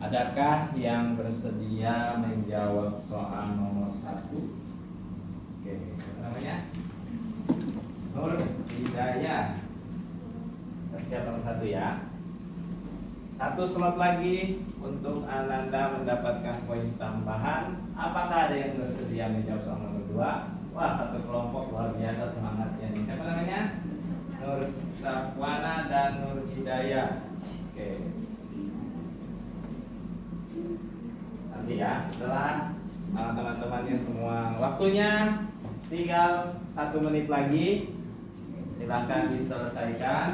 Adakah yang bersedia menjawab soal nomor 1? Oke, apa namanya? Nur Hidayah. Siap nomor 1 ya. 1 slot lagi untuk Ananda mendapatkan poin tambahan. Apakah ada yang bersedia menjawab soal nomor 2? Wah, satu kelompok luar biasa semangatnya nih. Siapa namanya? Nur Safwana dan Nur Hidayah. Oke. Nanti ya, setelah teman-temannya semua waktunya tinggal 1 menit lagi. Silakan diselesaikan.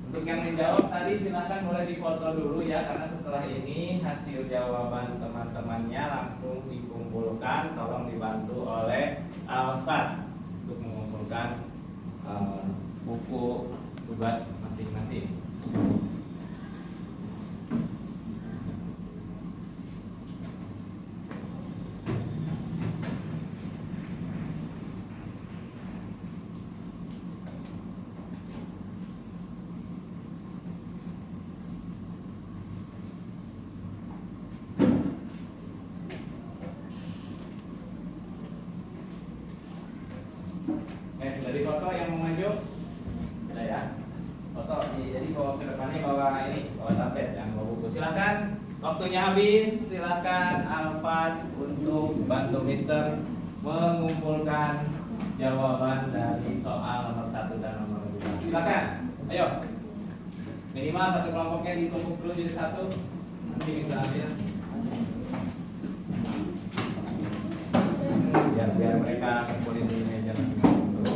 Untuk yang menjawab tadi silakan boleh difoto dulu ya, karena setelah ini hasil jawaban teman-temannya langsung dikumpulkan. Tolong dibantu oleh Alfat untuk mengumpulkan buku tugas masing-masing. Sudah di foto yang mau maju? Sudah ya. Foto. Jadi bawa ke depannya bawa tablet, jangan bawa buku. Silakan. Waktunya habis. Silakan Alfat untuk bantu Mister mengumpulkan jawaban dari soal nomor 1 dan nomor 2. Silakan. Ayo. Minimal satu kelompoknya ditumpuk dulu jadi 1. Nanti bisa ambil. Biar mereka kumpulin di meja masing-masing dulu.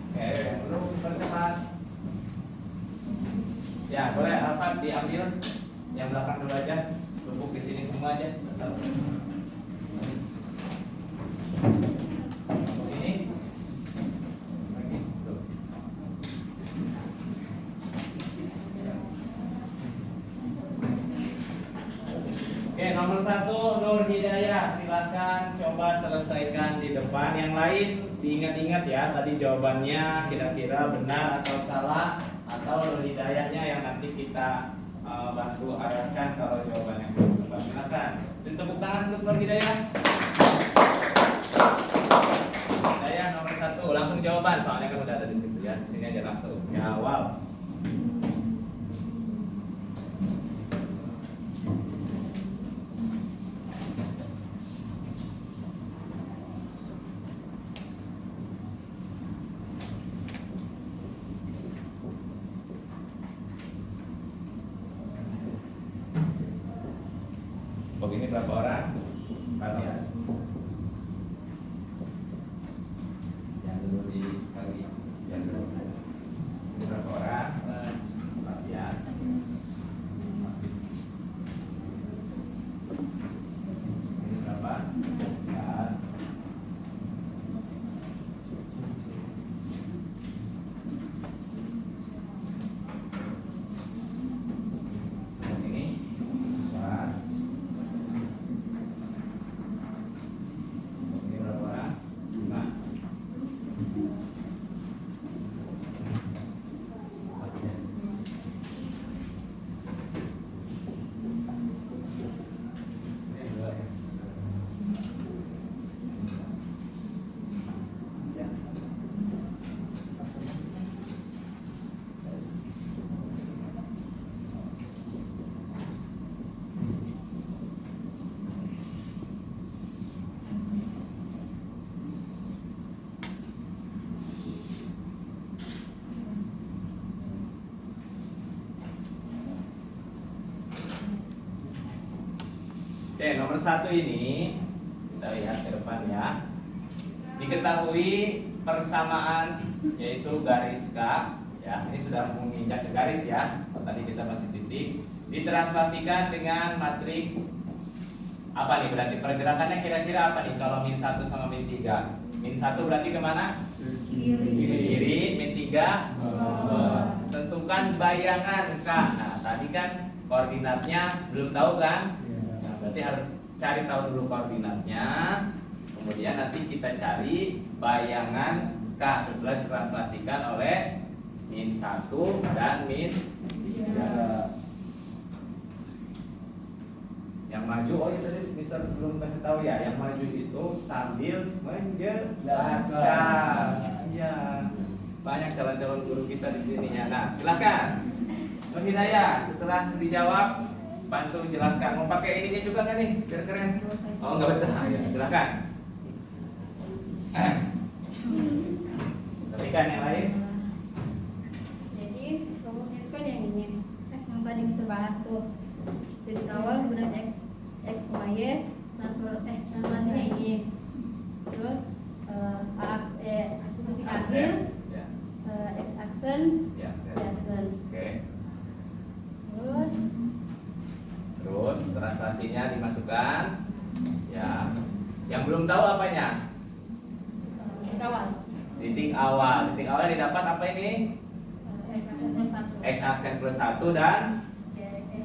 Oke, belum percepat. Ya, boleh Alfat diambil yang belakang dulu aja. Tumpuk di sini semua aja. Ini. Lagi. Tuh. Oke, nomor 1 Nur Hidayah, silakan coba selesaikan di depan. Yang lain diingat-ingat ya, tadi jawabannya kira-kira benar atau salah, atau Nur Hidayahnya yang nanti kita bantu arahkan kalau jawabannya belum tepat. Silakan. Dan tepuk tangan untuk Nur Hidayah. Hidayah nomor 1, langsung jawaban soalnya kan udah ada di situ ya. Di sini aja langsung jawab. Ini berapa orang? 4 ya. Yang dulu dikali. Yang dulu. Ini berapa orang? 4 ya. Ini berapa? Ya. Ini 4. Oke, nomor 1 ini kita lihat ke depan ya. Diketahui persamaan yaitu garis K ya. Ini sudah menginjak ke garis ya. Tadi kita masih titik. Ditranslasikan dengan matriks apa nih? Berarti pergerakannya kira-kira apa nih kalau min 1 sama min 3? Min 1 berarti kemana? Kiri. Min 3 tentukan bayangan K. Nah, tadi kan koordinatnya belum tahu kan? Berarti harus cari tahu dulu koordinatnya, Kemudian nanti kita cari bayangan K setelah ditranslasikan oleh min 1 dan min 3. Yang maju, oh ya tadi Mister belum kasih tahu ya, yang maju itu sambil menjelaskan. Iya, banyak calon-calon guru kita di sini ya. Nah, silakan, Nur Hidayah, setelah dijawab bantu jelaskan. Mau pakai ininya juga nggak nih, biar keren? Oh nggak usah, ya silakan. Ketikan yang lain. Jadi rumus itu kan yang ini, yang tadi kita bahas tuh. Dari awal sebenarnya x y translasinya ini. Terus hasil Ya, x aksen ya, y aksen. Oke. Terus Translasinya dimasukkan. Ya. Yang belum tahu apanya? kawas Titik awal. Titik awal didapat apa ini? x aksen plus 1. X aksen plus 1 dan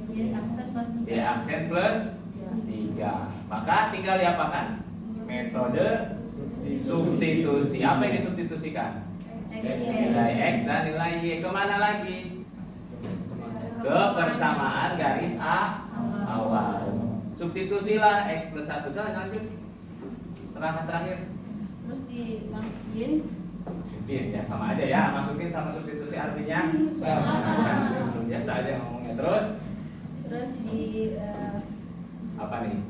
Y aksen plus 3. Y aksen plus 3. Maka tinggal diapakan? Metode substitusi. Apa yang disubstitusikan? Nilai X dan nilai Y. Kemana lagi? Ke persamaan garis awal. Substitusilah X plus 1. Lanjut. Terangan terakhir. Terus dimasukin Masukin ya, sama aja ya. Masukin sama substitusi artinya Sama. biasa aja ngomongnya. Terus di apa nih?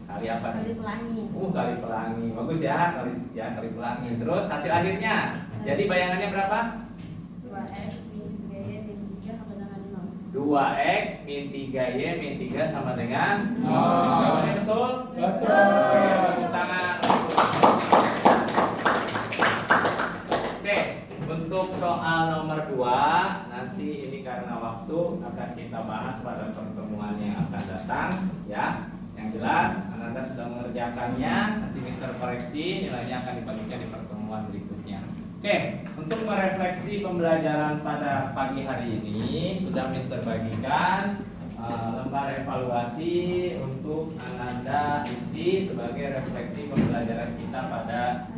Kali apa nih? kali pelangi. Kali pelangi. Bagus ya, kali pelangi. Terus hasil akhirnya. Jadi bayangannya berapa? 2x min 3y min 3 sama dengan 0. 2x min 3y min 3 sama dengan 0. Oh. Jawabannya betul? Betul. Oke, tepuk tangan. Oke, untuk soal nomor 2 nanti ini karena waktu akan kita bahas pada pertemuan yang akan datang ya. Yang jelas Anda sudah mengerjakannya, nanti Mister koreksi, nilainya akan dibagikan di pertemuan berikutnya. Oke, untuk merefleksi pembelajaran pada pagi hari ini sudah Mister bagikan lembar evaluasi untuk Ananda isi sebagai refleksi pembelajaran kita pada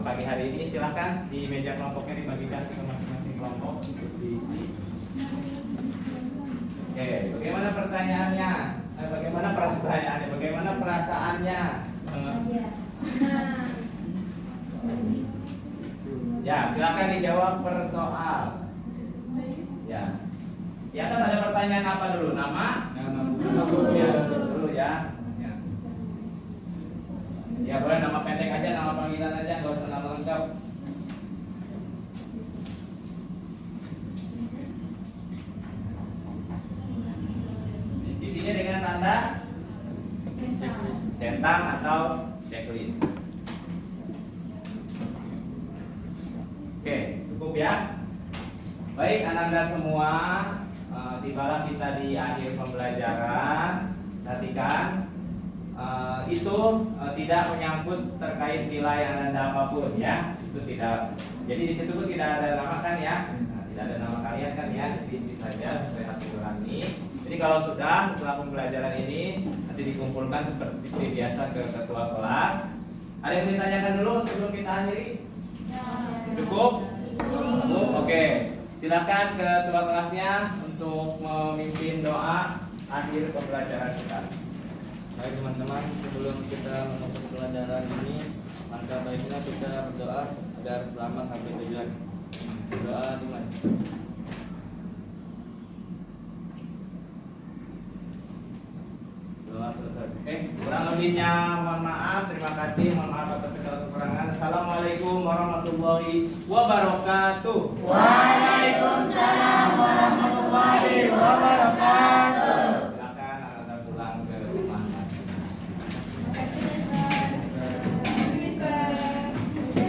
pagi hari ini. Silahkan di meja kelompoknya dibagikan ke masing-masing kelompok untuk diisi. Oke, bagaimana pertanyaannya? Bagaimana perasaannya? Bagaimana perasaannya? Ya, silakan dijawab per soal. Ya. Di atas ada pertanyaan apa dulu? Nama? Ya, tulis dulu ya. Ya. Ya, boleh nama pendek aja, nama panggilan aja, nggak usah nama lengkap. Isinya dengan tanda centang atau checklist. Oke, cukup ya. Baik, Ananda semua, tibalah kita di akhir pembelajaran. Perhatikan, itu tidak menyangkut terkait nilai Ananda apapun ya. Itu tidak. Jadi di situ pun tidak ada nama kan ya. Nah, tidak ada nama kalian kan ya. Jadi isi saja saya hati nurani. Jadi kalau sudah setelah pembelajaran ini nanti dikumpulkan seperti biasa ke ketua kelas. Ada yang ditanyakan dulu sebelum kita akhiri? Cukup? Cukup? Oke. Silakan ke ketua kelasnya untuk memimpin doa akhir pembelajaran kita. Baik teman-teman, sebelum kita menutup pelajaran ini, maka baiknya kita berdoa agar selamat sampai tujuan. Doa dimulai. Doa selesai. Oke, kurang lebihnya mohon maaf. Terima kasih. Mohon maaf atas segala kekurangan. Assalamualaikum warahmatullahi wabarakatuh. Waalaikumsalam.